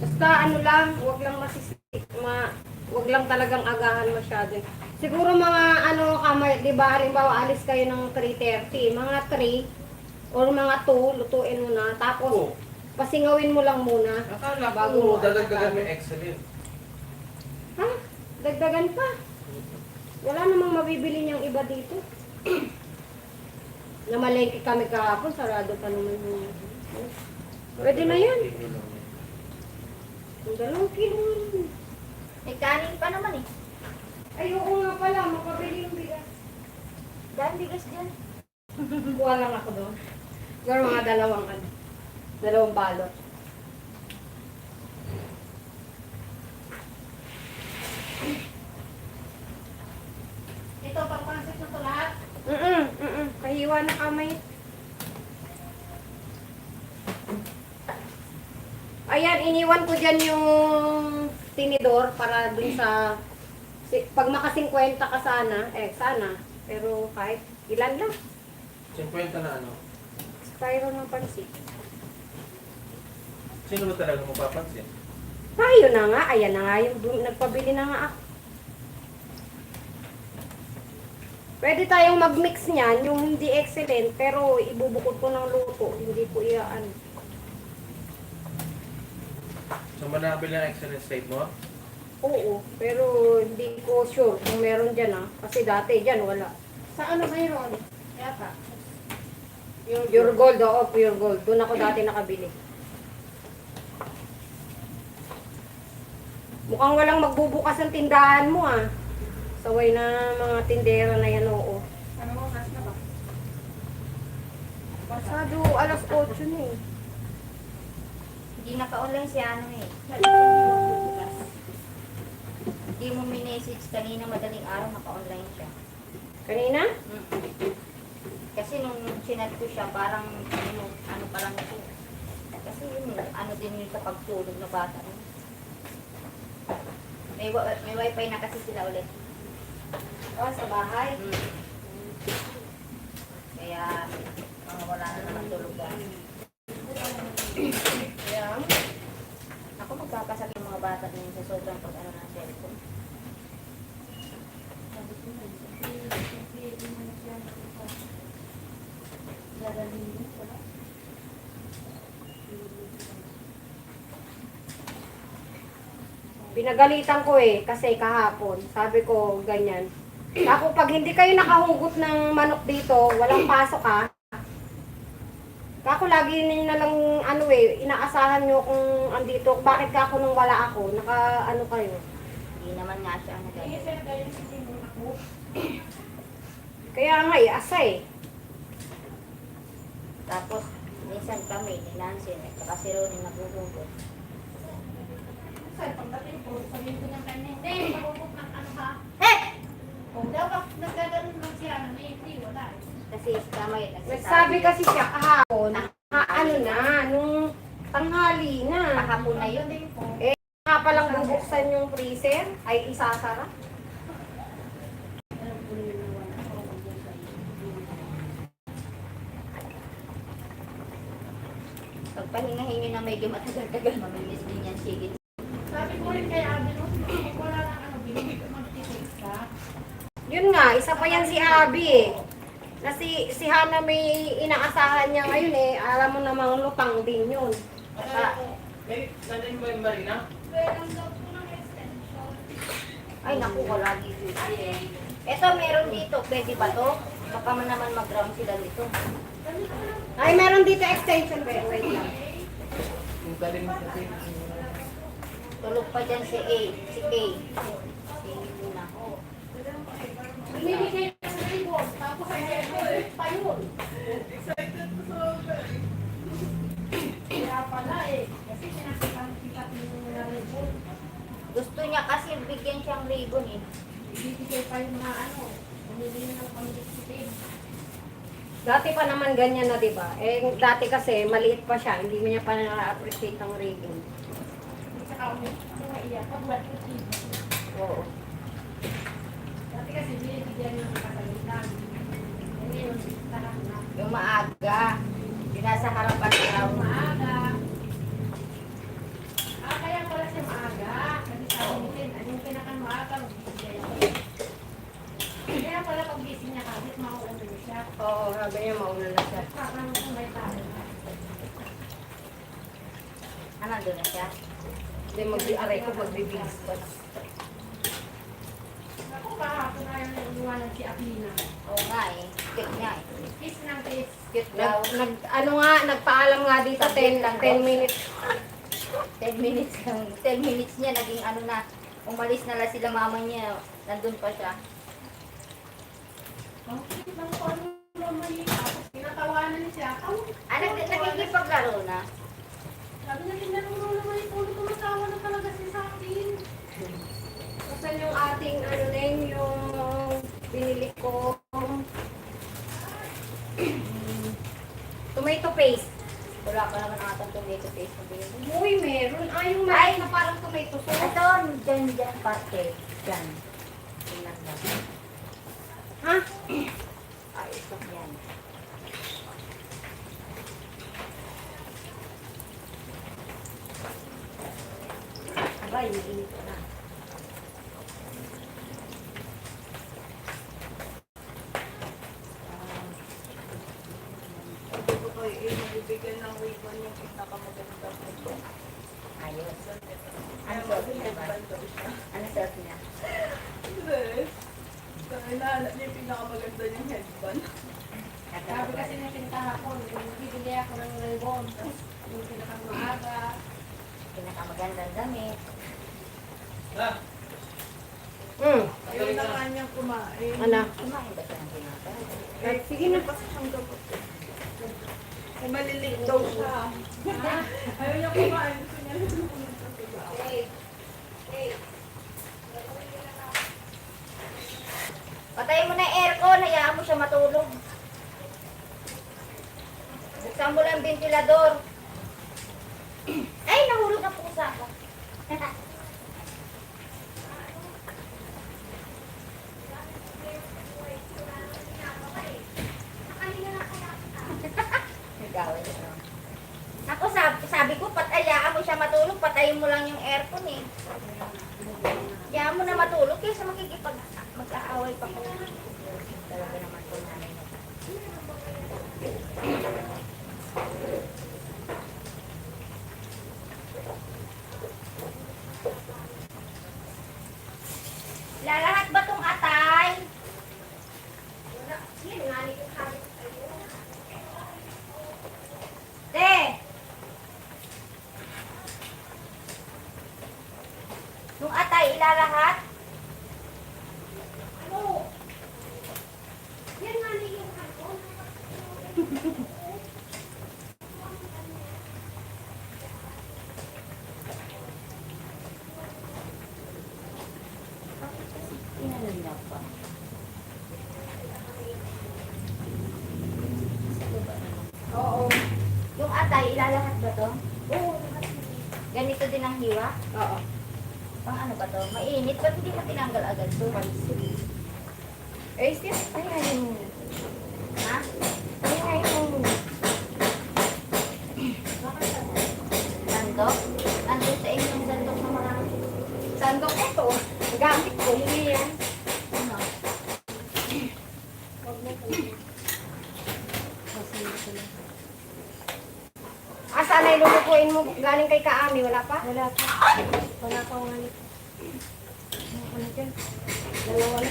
Basta lang, wag lang talagang agahan masyado. Siguro mga kamay, 'di ba, halimbawa alis kayo ng 3:30, mga 3 or mga 2, lutuin mo na tapos pasingawin mo lang muna. Akala Bago ko, mo dadagdagan mo agad. yung excellent. Ha? Dagdagan pa. Wala namang mabibili niyang iba dito. Namalengke kami kahapon, sarado pa naman yung... Pwede na yan. Ang 2 kilo nga naman. May kanin pa naman eh. Ayoko nga pala, makabili yung bigas. Dahil bigas dyan. Kuha lang ako doon. Pero mga dalawang balot. Ito, pang-pansit na to lahat. Kahiwa na kamay. Ayan, iniwan ko dyan yung tinidor para dun sa... Pag maka 50 ka sana, sana. Pero kahit ilan lang. 50 na ano? Styro ng pansit. Sino ba talaga mapapansin? Tayo na nga, ayan na nga yung nagpabili na nga ako. Pwede tayong mag-mix niyan, yung hindi excellent, pero ibubukod ko ng luto, hindi ko iyaan. So manabili ng excellent state mo? Oo, pero hindi ko sure kung meron dyan kasi dati dyan wala. Sa ano mayroon? Yata. Yung pure gold, pure gold. Doon ako dati nakabili. Mukhang walang magbubukas ang tindahan mo Saway na mga tindera na yan, oo. Ano mo, kas na ba? Pasado alas 8 na eh. Hindi naka-online si ano eh. Hindi mo minessage kanina madaling araw, naka-online siya. Kanina? Kasi nung chinat ko siya, parang ano pa lang ito. Kasi yun, ano din yun sa pagtulog na bata. May wifi na kasi sila ulit. Sa bahay. Kaya wala na naman tulugan. Kaya, Ako magpapasakit yung mga bata din sa sobrang pag-ano ng cellphone. pinagalitan ko kasi kahapon, sabi ko ganyan. Ako pag hindi kayo nakahugot ng manok dito, walang pasok Kako lagi ninyo na lang inaasahan nyo kung andito. Bakit kako nung wala ako? Kayo? Hindi naman nga siya ang nagano. Kaya nga asa Tapos, minsan kami, ni Nancy, at saka si Ronnie naghuhugot. Saan, pagdating ko, sabihin ko ng kanya, hindi, mabubok ng ano ha? Eh! Kung daw ba nagkaganon lang siya, hindi, wala. Kasi kamay, nagsabi kasi siya kahapon, nung tanghali na. Kahapon na yun. Nga palang bubuksan yung freezer, ay isasara. Pagpahingahin nyo na medyo matagal-tagal, mamilis din yan sigit. Sabi ko rin kay Abby, no, kung wala lang ano, binigay ko mag-titis ka. Yun nga, isa pa yan si Abby Na si Hana may inaasahan niya ngayon alam mo namang lutang din yun. Nandiyan ba yung Marina? Ay, naku, wala dito. Ito, meron dito. Pwede ba to? Baka man naman mag-round sila dito. Ay, meron dito extension, pero wait lang. Yung galing kasi. Tulog pa dyan si A, si K. Si Luna. Binibigay ka sa ribos, tapos ay pa yun. Kaya pala kasi pinakita yung mga ribos. Gusto niya kasi bigyan siyang ribbon Ibibigay pa yung mga ano, bumili na ng pang-disipin. Dati pa naman ganyan na, di ba? Dati kasi maliit pa siya, hindi niya pa na-appreciate ang ribbon. Saka ulit, mga iyak, pag-wet ko TV. Oo. Dati kasi binibigyan ng kasalitan. Ngayon, lahat na. Yung maaga. Pinasa harapan daw. Maaga. Kaya pala siya maaga. Kasi sabi ni Ken, anong pinakamaaga, magbibigay ako. Kaya pala pag gising niya kahit mauulo siya. Oo, sabi niya mauna na siya. Parang kung may tayo na. Nandun na siya. Hindi, mag-aray ko, magbibigis pa. Ako kahapon ayaw na iwanan si Athena. Oo nga eh. Cute nga eh. Kiss ng kiss. Cute daw. Ano nga, nagpaalam nga dito, Saglit lang 10 minutes. 10 minutes lang. 10 minutes niya, naging ano na. Umalis na lang sila mama niya. Nandun pa siya. Ang cute ng ano naman yun. Tapos tinatawanan siya. Ah, nakikipaglaro na. Sabi niya, tinanong naman yung ulo, tumatawa na talaga siya sa akin. Saan yung ating, ano din, yung binili ko, tomato paste. Wala pa naman atang tomato paste na binili. Uy, meron. Ay, yung mais na parang tomato sauce. Ito, dyan, parte. Dyan. Tingnan mo. Ha? Ay, ito yan. Abay, mainit na. Ayos. Ano sauce niya ba? Ano sauce niya? Kailangan niya yung pinakamaganda yung headband. Sabi kasi na pinakahapon, bibili ako ng ribbon. Tapos yung pinakamaaga. Pinakamagandang damit. Ah, Ayaw na kanyang kumain. Ano? Kumain ba siya ng tinapay? Ay, sige na. Kasi siyang gamot. Ay, malilig daw siya. Ayaw niya kumain. Gusto niya lang pumunta sa bahay. Patayin mo na yung aircon, hayaan mo siya matulog. Buksan mo lang yung ventilador. Ay, nahulog na pusa ko. Nagawin siya. Ako, sabi ko, hayaan mo siya matulog, patayin mo lang yung aircon eh. Hayaan mo na matulog, kaysa mag-aaway pa ko. Talaga naman po nanay na. Lalahat ba tong atay? Te! Nung atay ilalahat? Inanong pa. Oo. Yung atay, ilalahat ba to? Oo. Ganito din ang hiwa? Oo. Pang ano ba to? Mainit. Ba't hindi mo tinanggal agad to? Eh, siya. Ay, ayun. Ha? Ay, ayun. Sandok? Nandun sa inyong sandok na marami. Sandok ito. Gamit ko. Hindi yan. Ano? Asa na ilulukuin mo galing kay Kaami? Wala pa? Wala pa. Wala pa nga nito. Ano dyan? Dalawa na.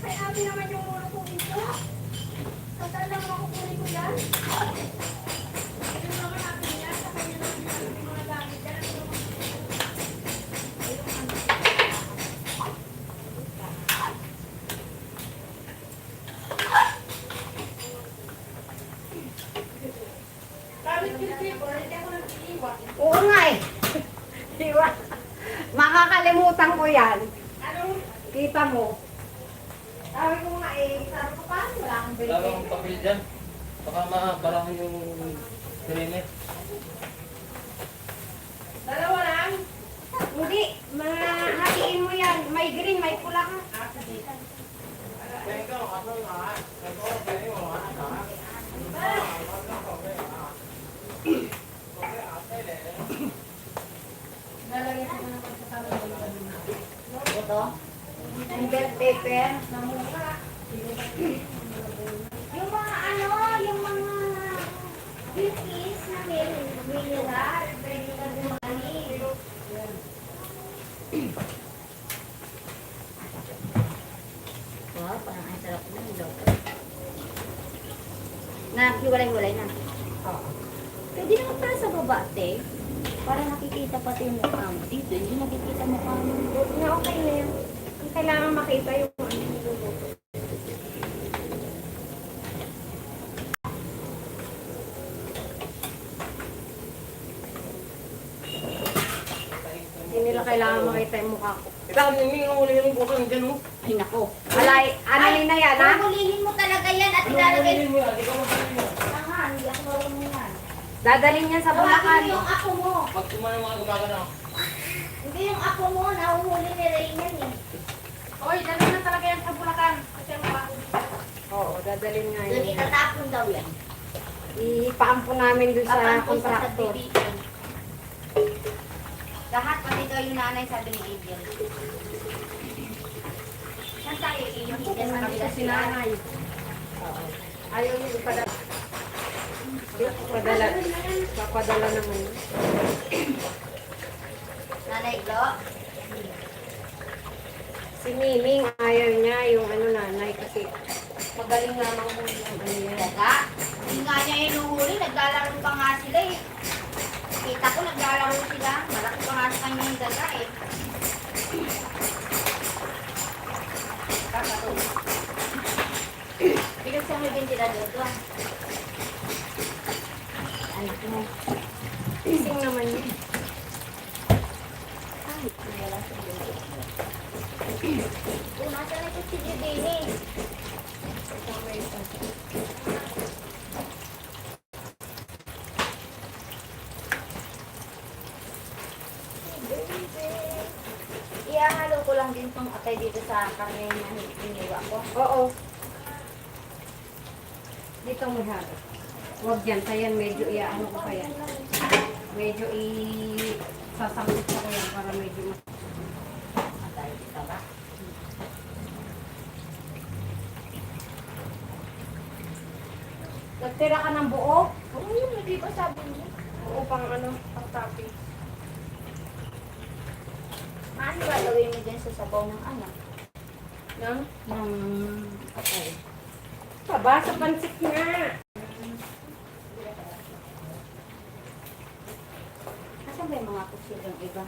Ay, abi naman yung muna ko ito. Saan lang ako kunin ko yan? Yung naman natin yan, sa kanya naman yung mga gamit yan. Gamit yung paper, hindi ako nag-iiwa. Oo nga eh. Diba? Makakalimutan ko yan. Anong Kita mo. Sabi ko nga eh, sabi ko paano wala akong wala bilhin. bang papel dyan? Baka mabarang yung sirinit. dalawa lang? Hindi, hatiin mo yan. May green, may pula ka. Lalagay ko na naman sa talaga. Ito? Yung bell paper? Yung mga ano, yung mga cookies na mineral, Na hiwalay-hiwalay na. Oo. Pwede naman para sa baba, te. Para nakikita pati yung mukha mo. Dito, hindi nakikita mukha mo. Na okay na yun. Ang kailangan makita yung ano yung niluluto. Hindi nila kailangan makita yung mukha ko. Ito, hindi nga huli yung bukang dyan, oh. Ay, nako. Alay, ano na yan, ha? Hulihin mo talaga yan at Ano ilalagay. huli mo yan? Di ka magaling mo. Tanga, hindi ako marunong yan. Dadalhin yan sa Tawagin Bulacan. mo yung ako mo. Pag tumano mga gumagana. Hindi yung ako mo, nahuhuli ni Rain yan eh. Oy, dali na talaga yan sa Bulacan. Kasi ang bago dito. Oo, dadalhin nga Doon yun. itatapon daw yan. Ipaampun namin dun sa Kapag po sa kontraktor. subdivision. Lahat, pati daw yung nanay, sabi ni Adrian. Saan tayo iihi? Diyan sa kabila Si nanay. Oo. Ayaw niyo ipadala. Papadala. Papadala naman. Nanay Glo. Si Miming, ayaw niya yung ano nanay kasi magaling nga manghuli ng ano yan. Daga. Hindi nga niya inuhuli, naglalaro pa nga sila eh. Kita ko naglalaro sila. Malaki pa nga sa kanya yung daga eh. Kakatulog. Bigat sa may ventilador to. Anak mo. Ising naman yun. Ay, wala sa ventilador. Oh, nasa na ito si Judini. Ihahalo ko lang din tong atay dito sa karne na iniwa ko. Oo. Dito mo halo. Huwag yan. Sayan medyo iaano ko pa yan. Medyo sasangkot ko yan para medyo Atay dito ba? Nagtira ka ng buo? Oo, yun, hindi ba sabi niyo? Oo, pang ano, pang topping. Ano ba gawin mo dyan sa sabaw ng anak? Nang? Ng atay. Taba sa pansit nga. Nasaan ba yung mga kutsilyong iba?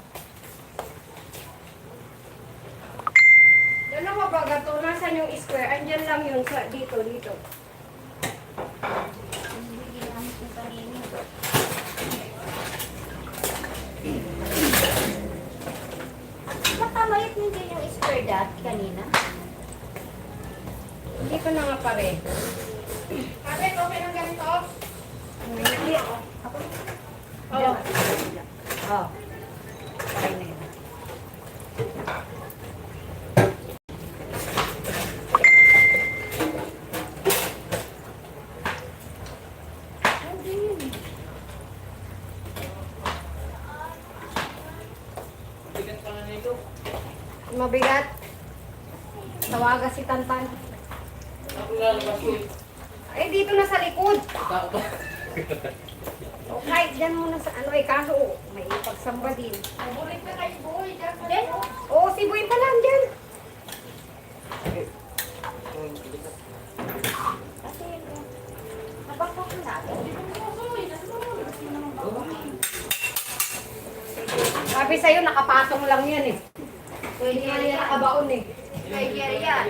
Dalawa ba gato? Nasaan yung square? Andyan lang yung sa, dito. Hindi ginamit yung kanina. Nakamayat mo din yung square dot kanina? Hindi ko na nga pare. Ate, okay lang ganito? Hindi. Ako? Oo. Oh. Pare na yun. Bigat pa nga nito. Mabigat. Tawaga si Tantan. Ako lalabas ko eh. Eh, dito na sa likod. Tao ba? O, kahit dyan muna sa ano, kaso may ipagsamba din. Mabulit na kayo, boy. Diyan ka Then, Oo, si Boy pa lang dyan. kasi nabakbo ko natin. Sabi sa'yo, nakapatong lang yan eh. Pwede Hindi yan na yan yan. nakabaon eh. Pwede yan.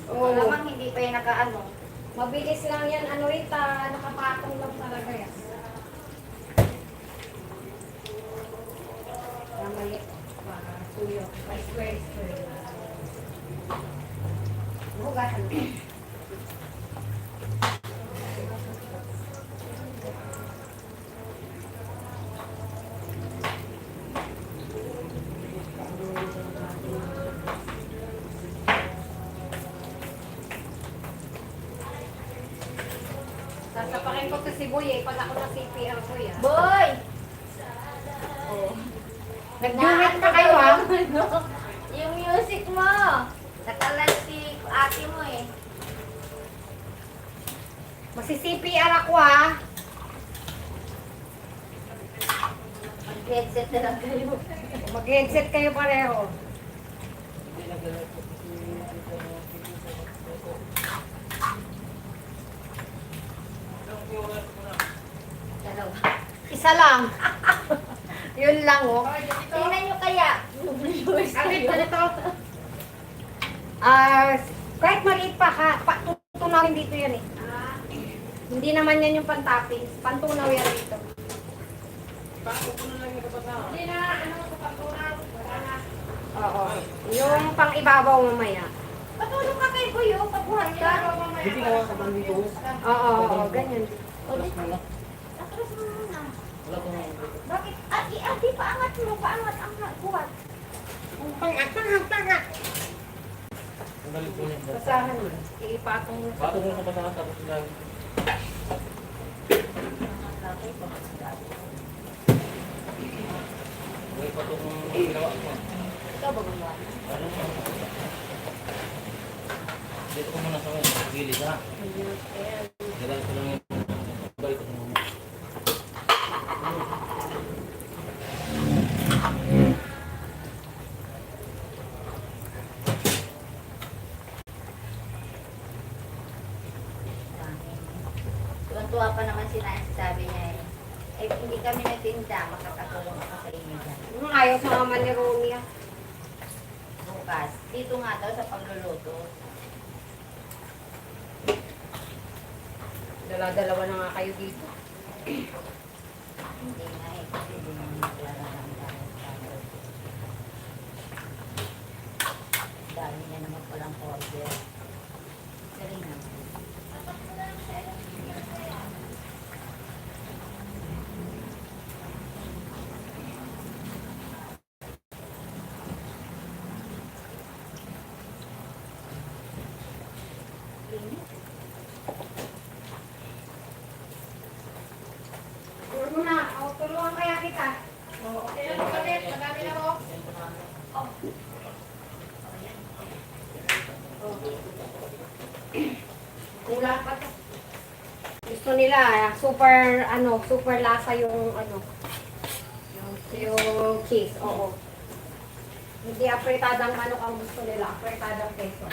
Oo. Malamang hindi pa yung nakaano. Mabilis lang yan, ano Rita, nakapatong lang talaga yan. Namali. Suyo. Square. Hugasan mo. Sasapakin ko to si Boy eh, pag ako na CPR ko yan. Boy! Nag-duet pa kayo ha? Yung music mo. Nakalan si ate mo eh. Masi-CPR ako ha? Mag-headset na lang kayo. Mag-headset kayo pareho. Dalawa. Isa lang. Yun lang, oh. Tingnan nyo kaya. Kahit ganito. Kahit maliit pa, tunawin dito yan eh. Hindi naman yan yung pan-toppings. Pantunaw yan dito. Hindi na, ano, kapag-tunaw. Wala na. Oo. Yung pang-ibabaw mamaya. Patulong ka kay Kuyo, pagbuhat ka. Oo, ganyan. Atras mo muna. Bakit? Di paangat mo, paangat ang buhat. Pangat. Balik mo niya. Basahan mo. Iipatong mo. Bato mo sa basahan tapos lang. May pato kong ginawa mo. Ikaw ba gumawa? Ano mo? Dito ko muna sa mga gilid ha. Gagal ko lang yung balik ko muna. Tuwan-tuwa pa naman si Nancy, sabi niya eh. Eh, hindi kami nagtinda, makakatulong ako sa inyo dyan. Ayaw sa mama ni Romeo. Bukas, dito nga daw sa pagluluto. Dala-dalawa na nga kayo dito. Hindi nga eh, kasi hindi naman naglalaramdaman. Dami na naman palang order. Galing naman. Tulog mo na. Tulungan kaya kita. Okay na, ulit. Madami na ako. Kulang pa to. Gusto nila, super lasa yung yung cheese. Oo. Hindi apretadang manok ang gusto nila, apretadang peso.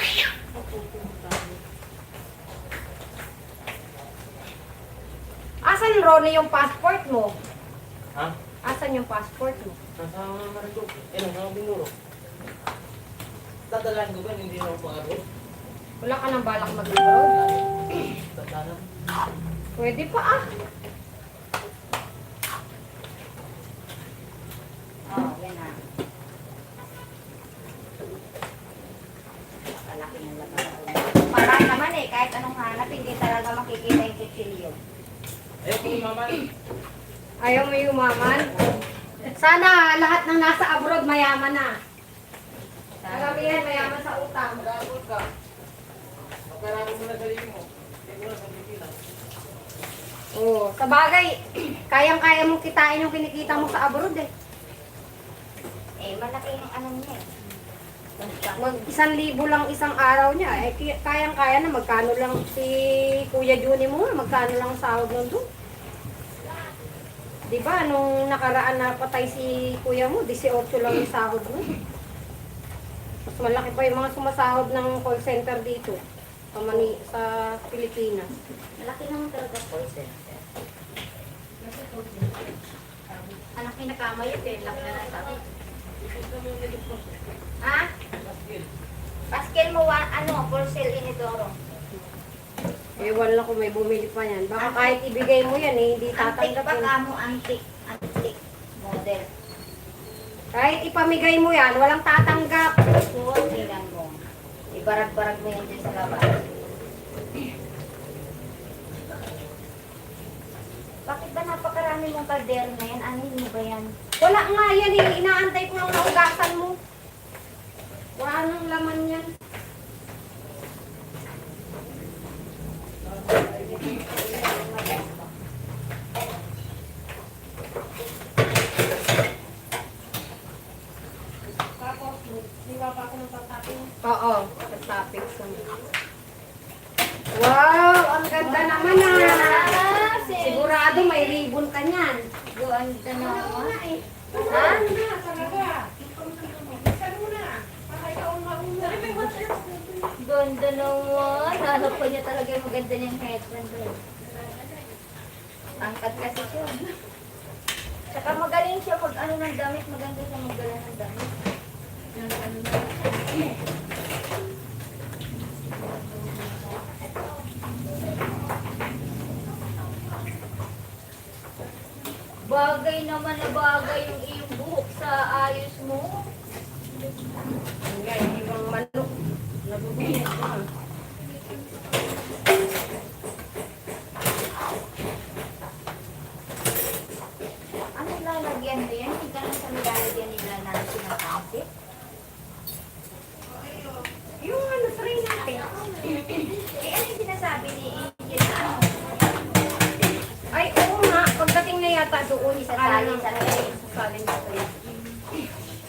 Asan, Ronnie, yung passport mo? Ha? Asan yung passport mo? Nasa Marinduque. Nasa Binduro. Tatalan ko ba? Hindi na ako pang-abot. Wala ka nang balak mag-abroad? Tatalan. Pwede pa ah. Oh, yan na. Malaki ng laban. Parang naman eh, kahit anong hanap, hindi talaga makikita yung kutsilyo. Ayaw ko umaman. Ayaw mo yumaman? Sana lahat ng nasa abroad mayaman na. Karamihan mayaman sa utang. Mag-abot ka. Pagkarami mo na sarili mo. Hindi mo na sa Pilipinas. Oo, sa bagay, kayang-kaya mong kitain yung kinikita mo sa abroad eh. Eh, malaki yung ano niya eh. Mag 1,000 lang isang araw niya. Eh, kayang-kaya na magkano lang si Kuya Juni mo, magkano lang ang sahod nun doon. Diba, nung nakaraan na patay si Kuya mo, 18 lang yung sahod mo. Mas malaki pa yung mga sumasahod ng call center dito sa Pilipinas. Malaki naman talaga po eh. Anak ni nakamay yun eh, laki na nasabi. Ha? Paskel mo, for sale inidoro. Ewan lang kung may bumili pa yan. Baka kahit ibigay mo yan eh, hindi Antik pa tatanggapin. ka mo, antik model. Kahit ipamigay mo yan, walang tatanggap. Tingnan mo. Ibarag-barag mo yan dyan sa labas. Bakit ba napakarami mong kaldero na yan? Ano mo ba yan? Wala nga yan eh. Inaantay ko lang na ugasan mo. Wala nang laman yan. Tapos, di ba pa ako ng pagtapin? Oo, sa topics naman. Wow, ang ganda naman ah. Sigurado may ribbon ka niyan. Doon ka na. Ha? Na, talaga. Isa muna. Para ikaw ang mauna. Ganda naman. Hanap ko niya talaga yung maganda niyang headband doon. Matangkad kasi siya. Saka magaling siya mag-ano ng damit. Maganda siya magdala ng damit. Yung ano na. Bagay naman na bagay yung iyong buhok sa ayos mo. Yan, ibang manok. Nagugulit ko na. Ano lalagyan mo yan? Hindi ka lang sa nilalagyan nila na sinapansit. Yung ano, try natin. Eh, ano yung sinasabi ni Angel na ano? Ay, oo nga. Pagdating na yata doon, Isasalin sa tray. Isasalin sa tray.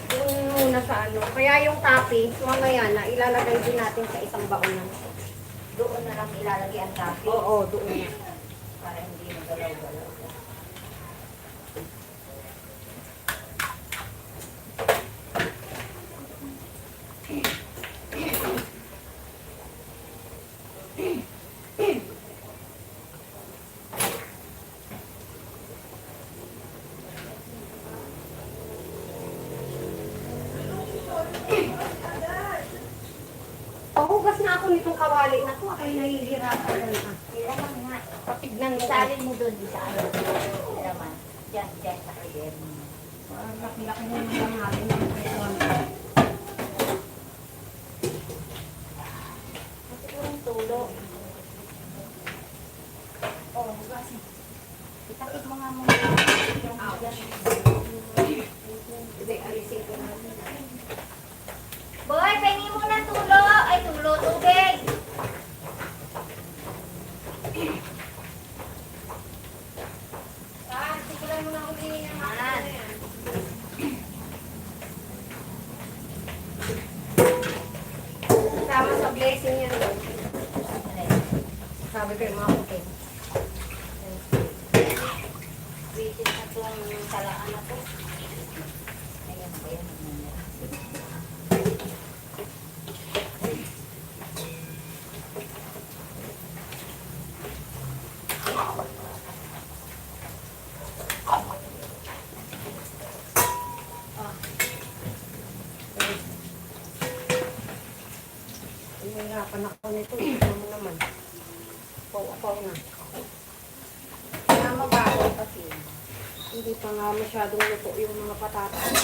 Doon muna sa ano. Kaya yung toppings, mamaya na, ilalagay din natin sa isang baonan. Doon na lang ilalagay ang topping. Oo, doon na. Para hindi magalaw-galaw. Pahugas na ako nitong kawali na to. Ay, nahihirapan na. Kailangan nga. Patignan ko. Isalin mo doon, isa ano. Naman. Diyan, diyan sa kayer mo. Laki-laki na yung natin ng presyon. Kasi yung tulo. Oh, kasi. Itakip mo nga muna. Yung dyan. Hindi, alisin ko na. Boy, pengi mo na tulo. Ay, tulo, tubig. Sikulan mo na ako din yung Yan. Sama sa blessing yan doon. Sabi ko yung mga kutin. Visit na itong salaan na to. Ayan ba yan? Nahihirapan ako nito. Ito mo naman. Paw-paw na. Kaya mabago kasi. Hindi pa nga masyadong luto yung mga patatas.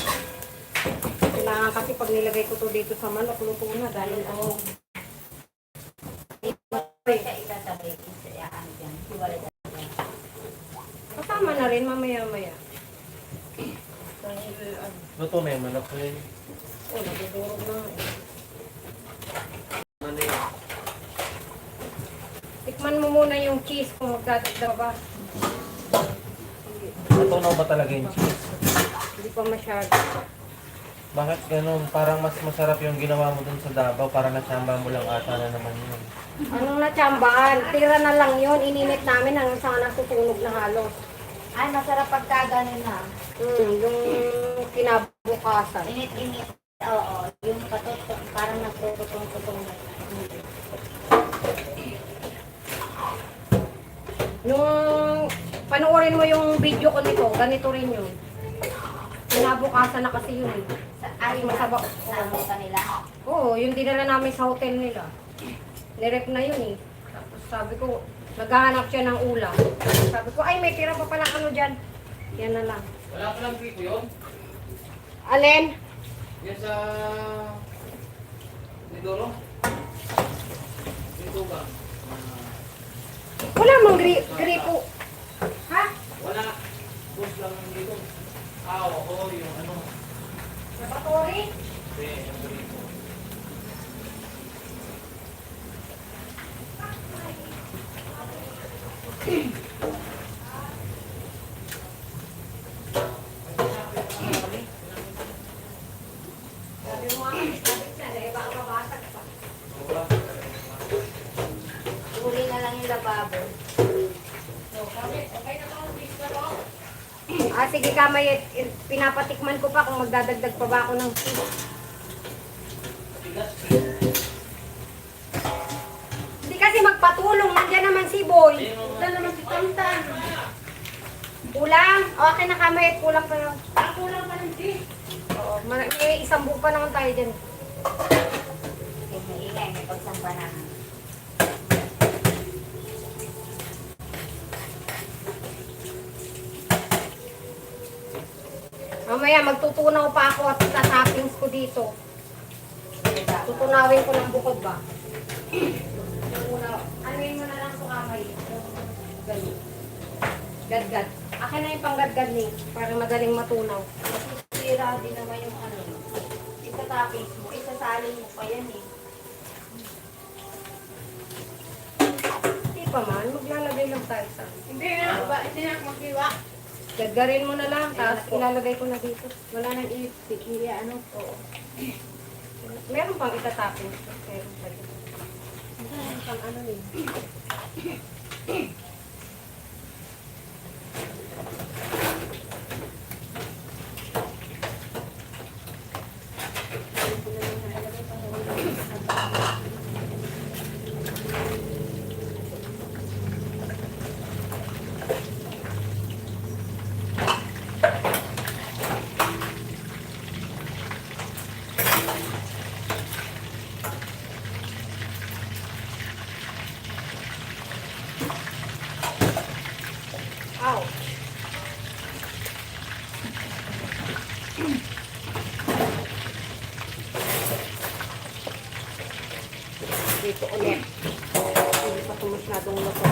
Kailangan kasi pag nilagay ko to dito sa manok, luto na dahil ito. Siya itasabay. Ano dyan? Hiwalay na dyan. Kasama na rin mamaya-maya. Luto na yung manok ko yun. Oh, nagdudurog na nga eh. Ano yun? Tikman mo muna yung cheese kung magdadagdag ba. Natunaw ba talaga yung cheese? Hindi pa masyado. Bakit ganun? Parang mas masarap yung ginawa mo dun sa Davao. Parang natsamba mo lang ata na naman yun. Anong natsambahan? Tira na lang yun. Ininit namin hanggang sa nasutunog na halos. Ay, masarap pagka ganun na. Yung kinabukasan. Init-init. Oo, yung patot, parang nagtututong-tutong na. Nung panoorin mo yung video ko nito, ganito rin yun. Kinabukasan na kasi yun eh. Ay, Masaba- Sa kanila. Oo, yung dinala namin sa hotel nila. Nirep na yun eh. Tapos sabi ko, naghahanap siya ng ulam. Sabi ko, ay may tira pa pala ano dyan. Yan na lang. Wala ka lang dito yun? Alin? Yan sa... Nidoro? Dito ba? Wala mang gripo. Ha? Wala. Bus lang dito. Ah, oo, yung ano. Laboratory? Hindi, yung dito. Sabi mo nga, sabi siya, na iba ang mabasag pa. Uli na lang yung lababo. Ah, sige kamay, pinapatikman ko pa kung magdadagdag pa ba ako ng cheese. Hindi kasi magpatulong, nandiyan naman si Boy. Ito naman si Tantan. Kulang. O, akin na kamay. Kulang pa lang. Kulang pa rin din. Oo. May isang buo pa naman tayo dyan. Okay, maingay, may pagsamba na. Mamaya, magtutunaw pa ako at tatappings ko dito. Tutunawin ko ng bukod ba? Tutunaw. Anuin mo na lang sa kamay. Ganun. Gadgad. Akin na yung panggadgad ni para madaling matunaw. Sira din naman yung ano. Itatapis mo, isasalin mo pa yan eh. Hindi pa man, maglalagay lang tayo sa... Hindi na magkiwa. Gadgarin mo na lang, tapos ilalagay ko na dito. Wala nang ano. Oo. Meron pang itatapping. Meron pa dito. Meron pang ano eh. Ow. Dito ulit. Hindi pa ito masyadong luto.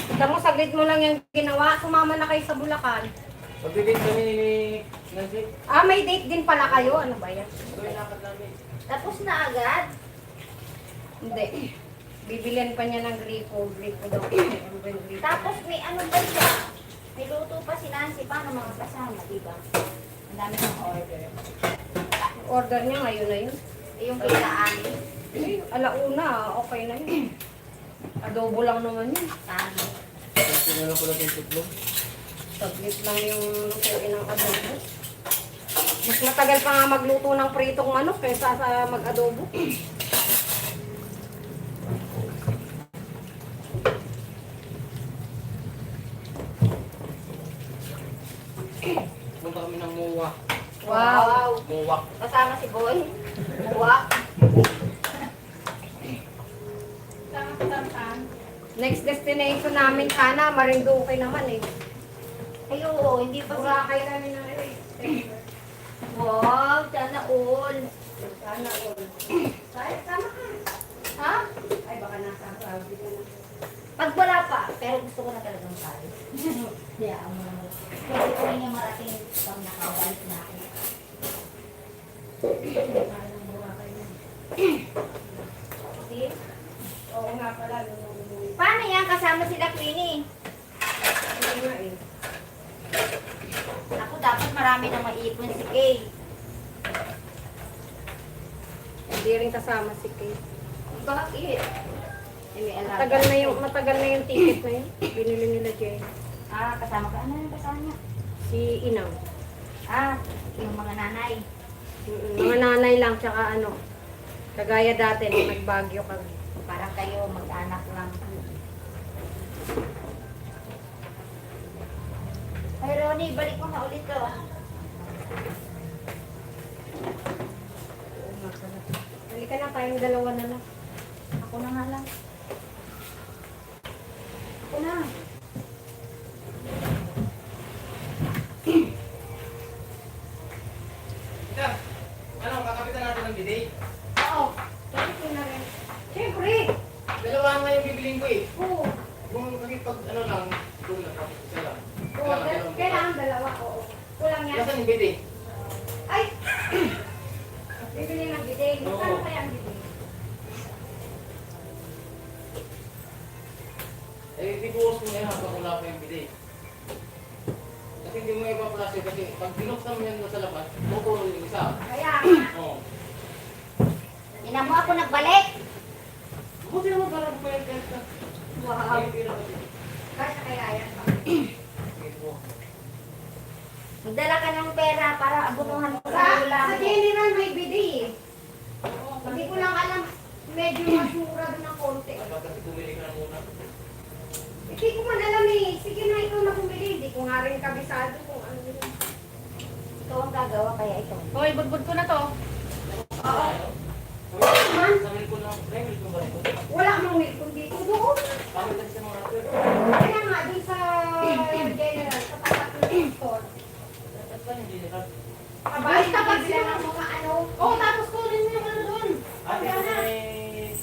Kita mo, saglit mo lang yung ginawa. Sumama na kayo sa Bulacan. Pagpipin kami ni Nancy. Ah, may date din pala kayo. Ano ba yan? Ito yung lakad namin. Tapos na agad. Hindi. Bibilian pa niya ng gripo. Gripo daw. Gripo. Tapos may ano ba siya? May luto pa si Nancy pa ng mga kasama, di ba? Ang dami ng order. Order niya ngayon na yun. Yung kita Ani, Eh, alauna, okay na yun. Adobo lang naman yun. Tani. Ito na lang pala yung tutlog. Saglit lang yung lutuin ng adobo. Mas matagal pa nga magluto ng pritong manok kaysa sa mag-adobo. Punta kami ng Muwa. Wow! Muwak. Kasama si Boy. Buwak. Next destination namin sana, Marinduque naman eh. Ay, oo, hindi pa siya. Boracay namin na eh. Wow, sana all. Sana all. Sama ka. Ha? Ay, baka nasa Saudi ka na. Pag wala pa, pero gusto ko na talagang kari. Yeah, pwede ko rin yung marating pang nakabalik na ako. See? Oo nga pala. nung umuwi. Paano yan? Kasama sila Queenie. Hindi nga eh. Ako dapat marami na maipon si Kay. Hindi rin kasama si Kate. Bakit? Eh, may alaga. Matagal na yung ticket na yun. Binili nila Jane. Ah, kasama ka. Ano yung kasama niya? Si Inang. Ah, yung mga nanay. Mga nanay lang, tsaka ano. Kagaya dati, nung nagbagyo kami. Parang kayo mag-anak lang. Ay, Ronnie, balik mo na ulit to. Oo nga pala. Halika na, tayong dalawa na lang. Ako na nga lang. Ako na. Ika, ano, kakapitan natin ng bidet. Oo. Bakit ko na rin? Siyempre! Dalawa nga yung bibiling ko eh. Oo. Kung pag ano lang, doon lang, isa lang. Oo, kailangan dalawa. Oo. Kulang yan. Nasaan yung bidet? Ay! Bibili ng bidet. Oo. Saan kaya ang bidet? Eh, di bukas mo yan habang wala pa yung bidet. Kasi hindi mo ipaplase kasi pag binuksan mo yan sa labas, tutulong yung isa. Kaya, Oo. Ina mo ako nagbalik. Buti naman parang pa yung kanta. wow. Ay, pira kasi. Kaya kaya yan. Sige po. Magdala ka ng pera para abunuhan mo sa Sa ulam mo. general may bidi eh. Hindi ko lang alam. Medyo masura doon ng konti. Kasi bumili ka na muna. Hindi ko man alam eh. Sige na ikaw na bumili. Hindi ko nga rin kabisado kung ano yun. Ito ang gagawa kaya ito. Hoy, budbud ko na to. Oo. Sa milk ko lang. May milk ko ba ito? Wala mang milkon dito. Doon. Bakit kasi sa mga ito? Kaya nga doon sa general. Sa tapat ng store. At ba hindi nila? Abay, tapat sila ng mga ano. Oo, tapos kunin mo yung ano doon. Ate, ito may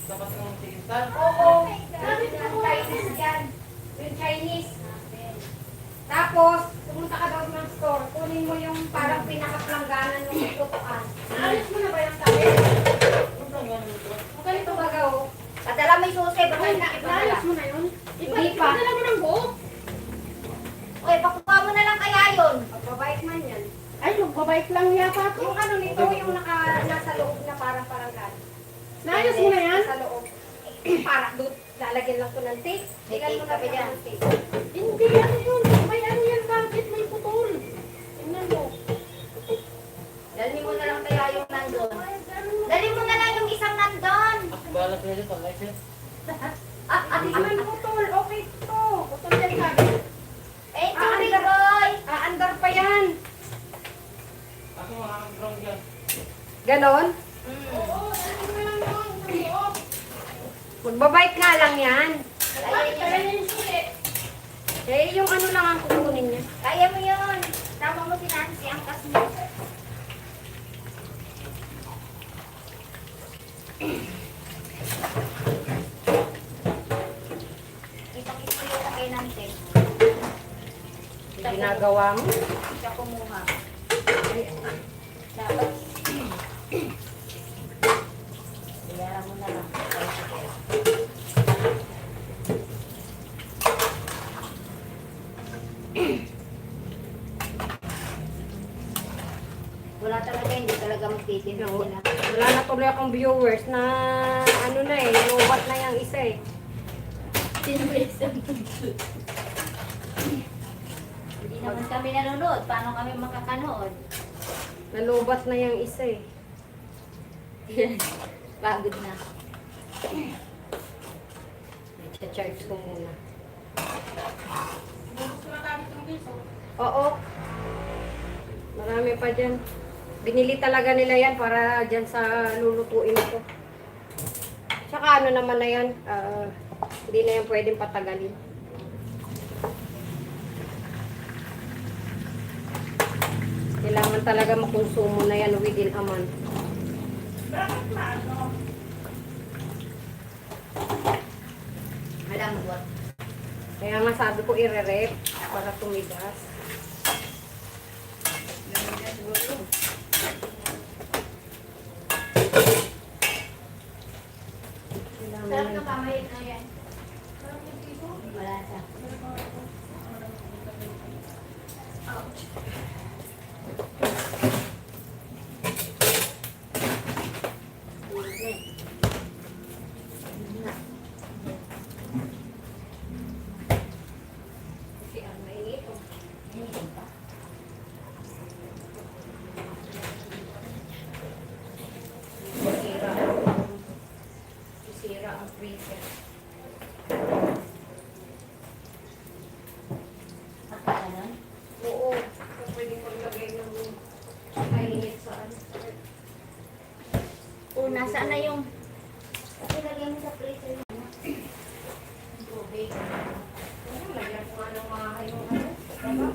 dapat ng chicken stand? Oo. Gamit ng Chinese yan. Yung Chinese. Tapos, pumunta ka daw ng store. Kunin mo yung parang pinakaplanganan ng tutukan. Naalis mo na ba yung tabi? Ganito ba gaw? Padala mo yung susi, baka Ay, hindi naalis mo na yun? Hindi pa. Padala mo ng buo. Uy, pakuha mo na lang kaya yun. Magbabike man yan. Ay, magbabike lang yata to. Yung ano nito, yung nasa loob na parang paranggan. Naayos mo na yan? Sa loob. Parang doon, lalagyan lang ko ng tape. Tingnan mo na ba yan? Hindi, ano yun? May ano yan, bakit may putol? Tingnan mo. Dali mo na lang kaya yung nandun. Dali mo na lang yung isang nandun. Bahala kayo dito, license. Hindi man putol. Okay to. Putol yan sabi. Eh, sorry, boy. Andar pa yan. Ako mga ground yan. Ganon? Oo, dali mo lang yun. Sa loob. Magbabike nga lang yan. Bakit dala niya yung susi? Eh, yung ano lang ang kukunin niya. Kaya mo yun. Tama mo si Nancy, ang kas mo. Ipakita mo yung kay Nancy. Ginagawa mo. Siya kumuha. Dapat. Iyaran mo na lang. Wala talaga, hindi talaga magtitinda sila. Wala na tuloy akong viewers na ano na eh, lobat na yung isa eh. Sino ba isang Hindi naman kami nanonood. Paano kami makakanood? Nalobat na yung isa eh. Pagod na. I-charge ko muna. Gusto na kami itong piso. Oo. Marami pa dyan. Binili talaga nila yan para dyan sa lulutuin ko. Tsaka ano naman na yan, hindi na yan pwedeng patagalin. Kailangan talaga makonsumo na yan within a month. Malambot. Kaya nga sabi ko i-rep para tumigas. Sarap ng pamahit na yan. Wala sa. Kasi ang mainit. Sira ang freezer. Akala nun? Oo. Pwede ko lagay ng mainit sa ano. Nasaan na yung... Ilagay mo sa freezer mo. Tubig. Ano, lagyan ko nga ng mga yung ano. Diba?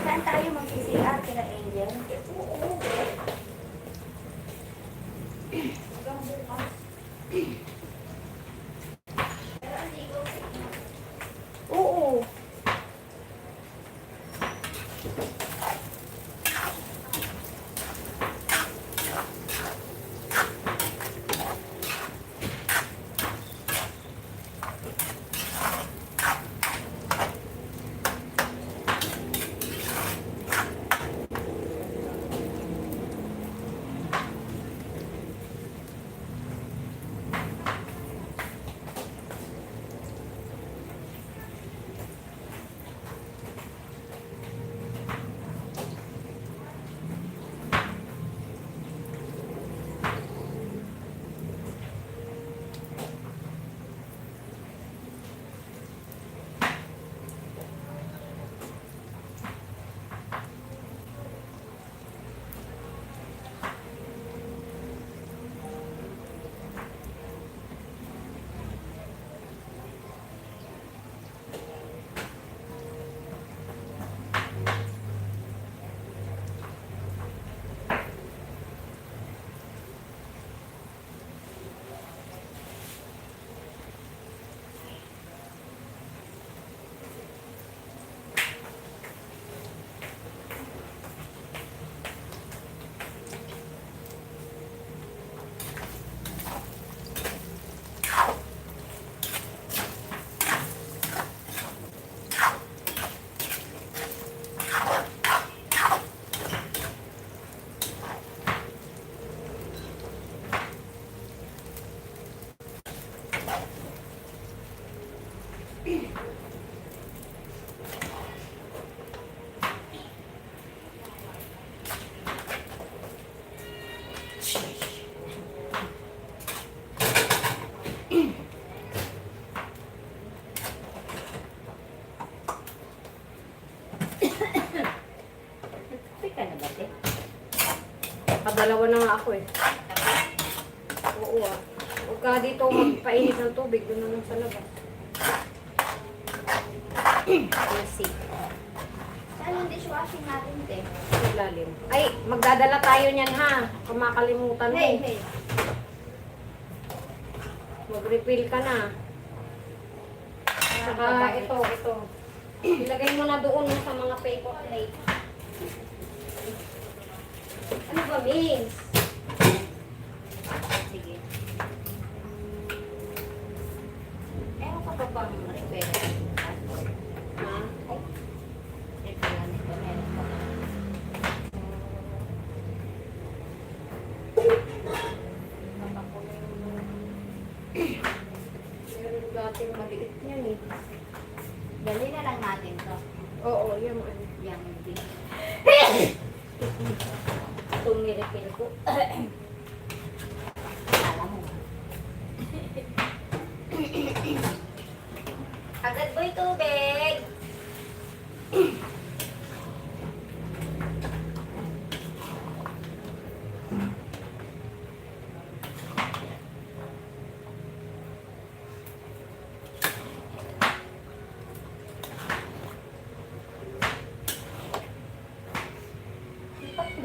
Saan tayo mag-CCR kila Angel? Oo. Hanggang bukas. Oo. Nagdadalawa na nga ako eh. Oo ah. Huwag ka dito magpainit ng tubig. Doon na lang sa labas. Easy. Saan yung dishwashing natin, te? Ilalim. Ay, magdadala tayo niyan ha. Kumakalimutan mo. Hey. Mag-refill ka na. Saka ito. Ilagay mo na doon sa mga paper plate. Ano ba, Miss? Sige. Meron ka pa bang repair? Ha? Ay, repair nito. Meron pa. Meron dating maliit niyan eh. Dali na lang natin to. Oo, yan ano. Yang din. Tumiripil ko. Alam mo. Agad boy tubig.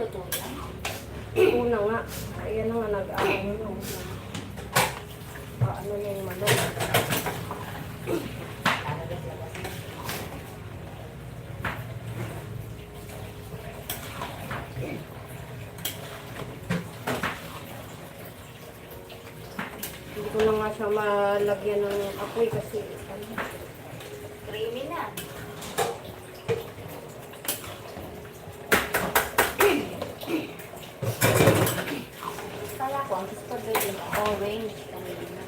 Luto yan. Una nga. Ayan na nga nag-ano. Paano na yung manok. Hindi ko na nga siya malagyan ng apoy kasi ano. Creamy na. Kaya ko, ang gusto ko yung orange kanina.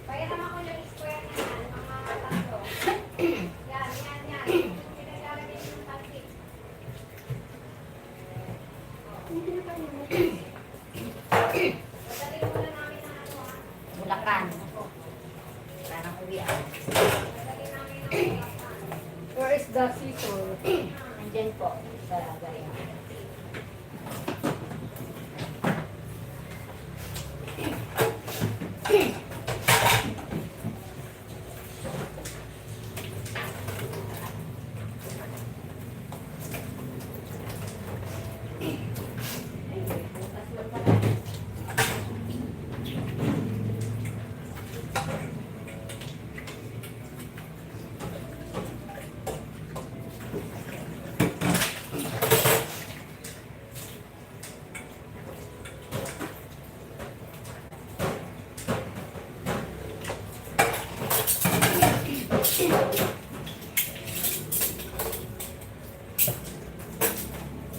Kaya naman ko yung square na yan, mga tatlo. Yan. Pinaglalagay yung plastic. Dadalhin muna namin ng ano ha. Bulacan. Parang uwi ako. Dadalhin namin ng Bulacan. Where is the scissor? Andyan po. Sa gaya.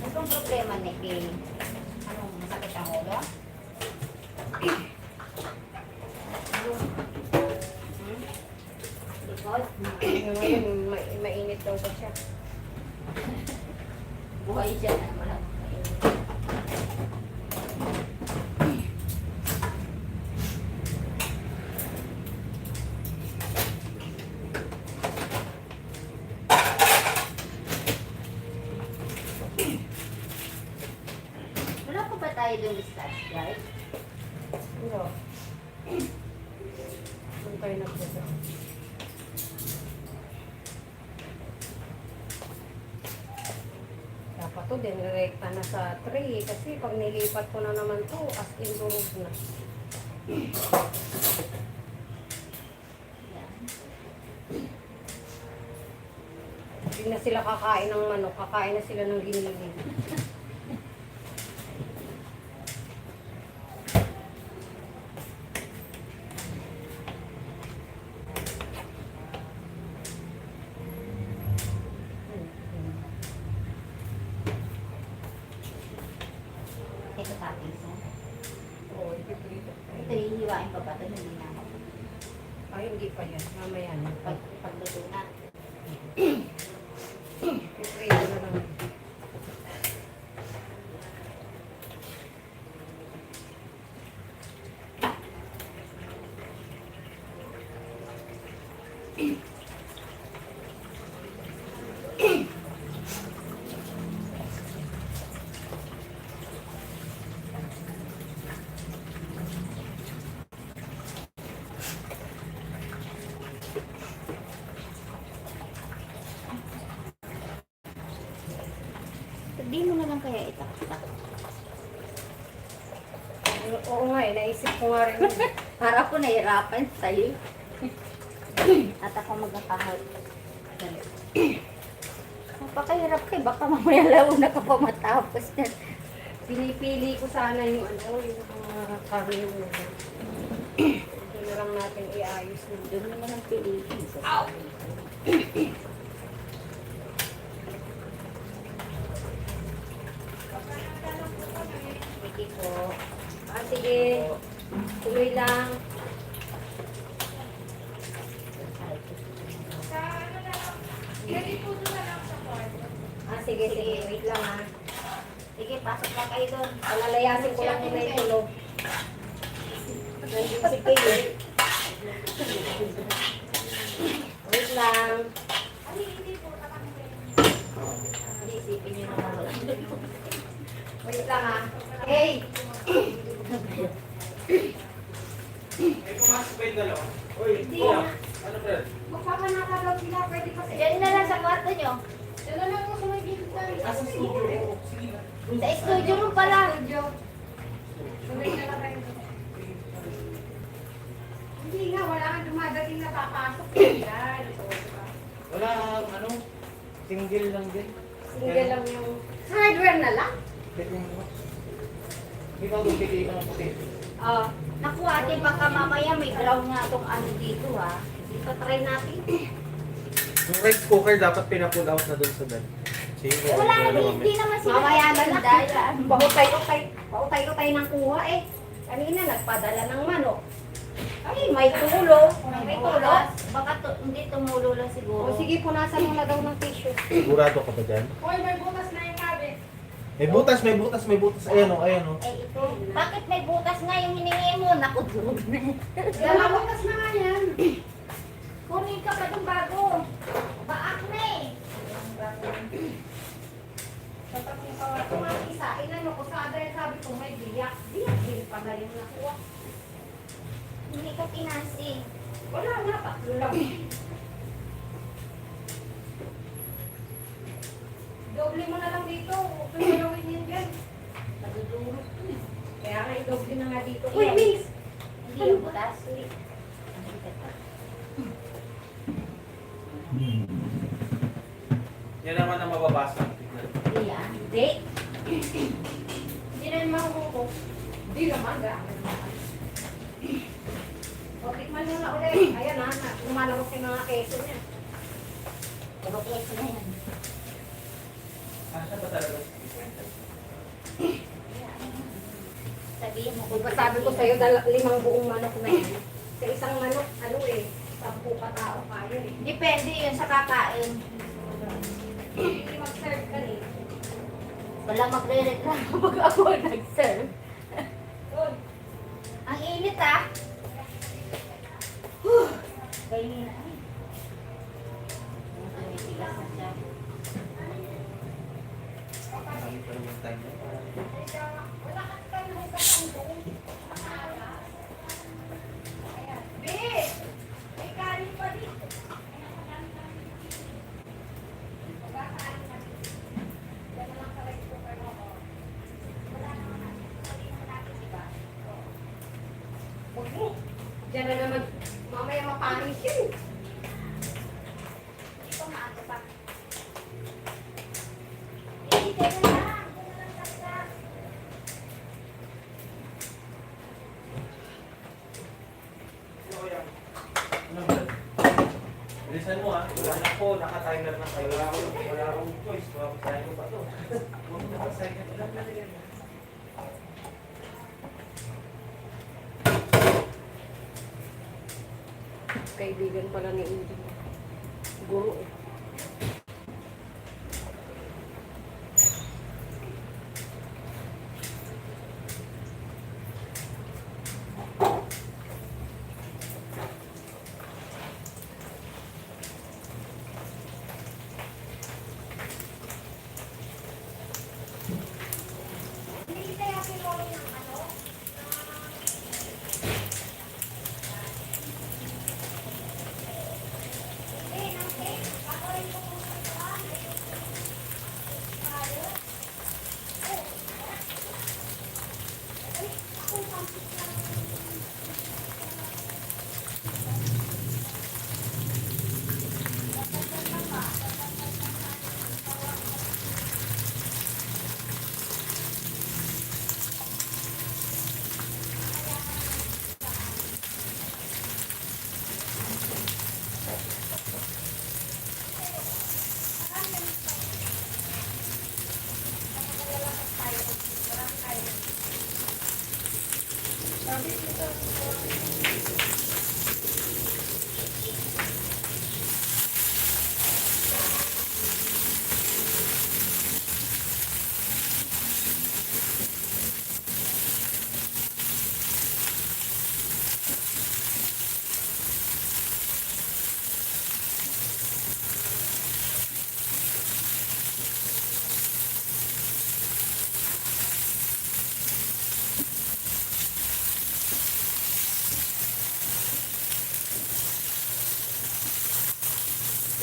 Anong problema ni Kay? Anong masakit ang ulo? Likod? Ngayon, mainit daw pa siya. Buhay siya na malang. Wala pa ba tayo doon starch guys? Hindi. Doon tayo nagdada. Dapat to din, rekta na sa tray. Kasi pag nilipat ko na naman to, as in durog na. Yan. Hindi na sila kakain ng manok, kakain na sila ng giniling. Ito tayo. pa yan. Mamaya na. Pagluto na. Iprito na lang. Hindi mo na lang kaya itak-tak. Oo nga eh, naisip ko nga rin. Para ko nahirapan sa'yo. At ako magkakahal. Napakahirap kayo. Baka mamaya launa ka pa matapos na. Pinipili ko sana yung ano, yung mga karne mo. Ito na lang natin iayos na. Doon mo na lang piliin. Sige po. Sige. Tuloy lang. Sa ano na lang, ready po doon na lang sa kwarto. Sige, sige. Wait lang ha. Sige, pasok na kayo doon. Palalayasin ko lang muna yung tulog. Nandiyan si Kay eh. Wait lang. Ay, hindi po, tatanggalin. Hindi, isipin nyo naman wala. Wait lang ha. Hey! May pumasok ba yung dalawa? Uy, Hindi oh, na. ano ba? Magpapanaka daw sila, pwede kasi. Diyan na lang sa kwarto nyo. Diyan na lang po sa may bigtan. Asa studio? Sige na. Sa studio room pala. Sabay na lang tayo. Hindi nga, wala kang dumadating na papasok. Yan. Wala, ano, single lang din. Single lang yung... Sa hardware na lang? Ikaw doon, pili ka ng puti. Oo. Naku ate, baka mamaya may ground nga itong ano dito ha. Dito try natin. Yung rice cooker dapat pina-pull out na doon sa bed. Sige, Eh, wala na, hindi naman sila. Mamaya na lang. Dahil Pautay-utay ng kuha eh. Kanina nagpadala ng manok. Ay, may tulo. may tulos. Baka hindi tumulo lang siguro. O sige, punasan mo na daw ng tissue. Sigurado ka ba dyan? Hoy, may butas na yung cabinet. May butas, may butas, may butas. Ayan o, ayan o. Eh ito, bakit may butas nga yung hiningi mo? Naku, durog na. Dala butas na nga yan. Kunin ka pa itong bago. Baak na eh. Tapos yung kawato nga isa, inano ko sa address, sabi ko may biyak. Biyak din pala yung nakuha. Hindi ka pinasi. Wala na, tatlo lang. Doble mo na lang dito. Huwag mo na gawin yan dyan. Nadudurog to eh. Kaya nga i-doble na nga dito. Uy, Miss! Hindi yung butas. Yan naman ang mababasa. Hindi ah. Hindi. Hindi na yung mahuhuko. Hindi naman, gano'n naman. O, tikman mo na ulit. Ayan na, lumalabas yung mga keso niya. Pero keso na yan. Asa ba talaga? Sabihin mo. Kung sabi ko sa'yo, 5 buong manok na yan. Sa isang manok, ano eh, 10 katao kaya eh. Depende yun sa kakain. Hindi mag-serve ka eh. Wala magre-reklamo pag ako nag-serve. Yun. Ang init ah. Kainin na. Ay, tigas na siya. Marami pa naman time. May kanin pa dito. Huwag mo. Diyan na naman, mamaya mapanis yun. Ito maaga pa. Hindi, kaya na lang. Kaya na lang saksak. Ano ba? Bilisan mo ah. Wala na po, naka-timer na kayo. Wala akong choice. Mapasahin mo pa to. Huwag mo napasahin ka lang. Kaibigan pala ni Eden. Guro eh. Hindi kaya si Rolly ng ano? Hindi, ng cake. Ako rin pupunta doon. Tayo. Ay, ako yung pampit lang.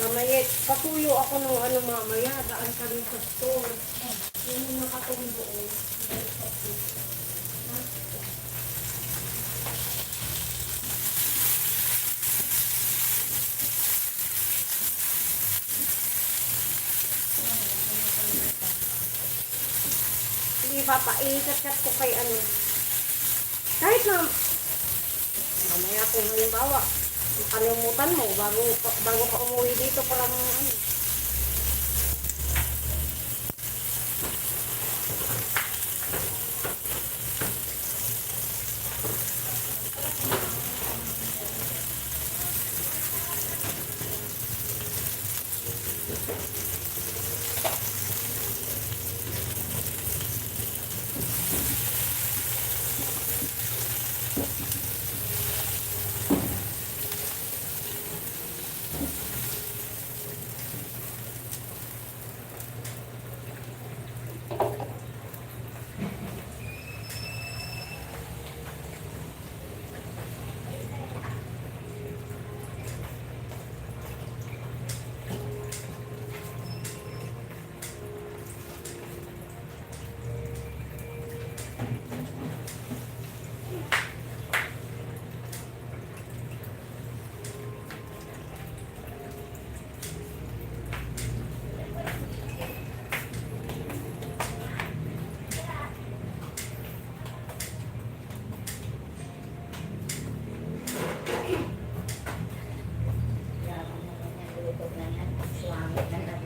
Mamaya, patuyo ako ng ano mamaya, daan ka rin sa store. Yun yung nakatulong doon. Sige, papaikat-kat ko kay ano. Kahit na, mamaya kung halimbawa, kalimutan mo bago ka umuwi dito para ano.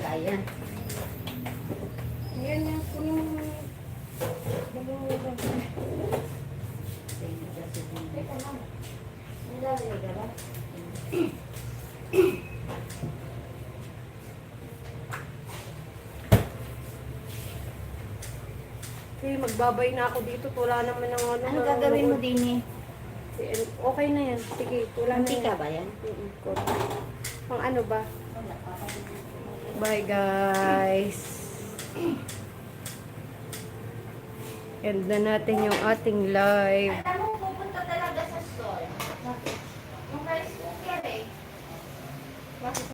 Ayan. Yan yan po yung Teka lang. Nilalagay ka ba? Okay, magbabay na ako dito. Wala naman ng ano. Ano gagawin mo din eh? Okay na yan. Sige, wala na Mantika yan. ba yan? Pang ano ba? Wala pa. Bye guys. End na natin yung ating live. Alam mo,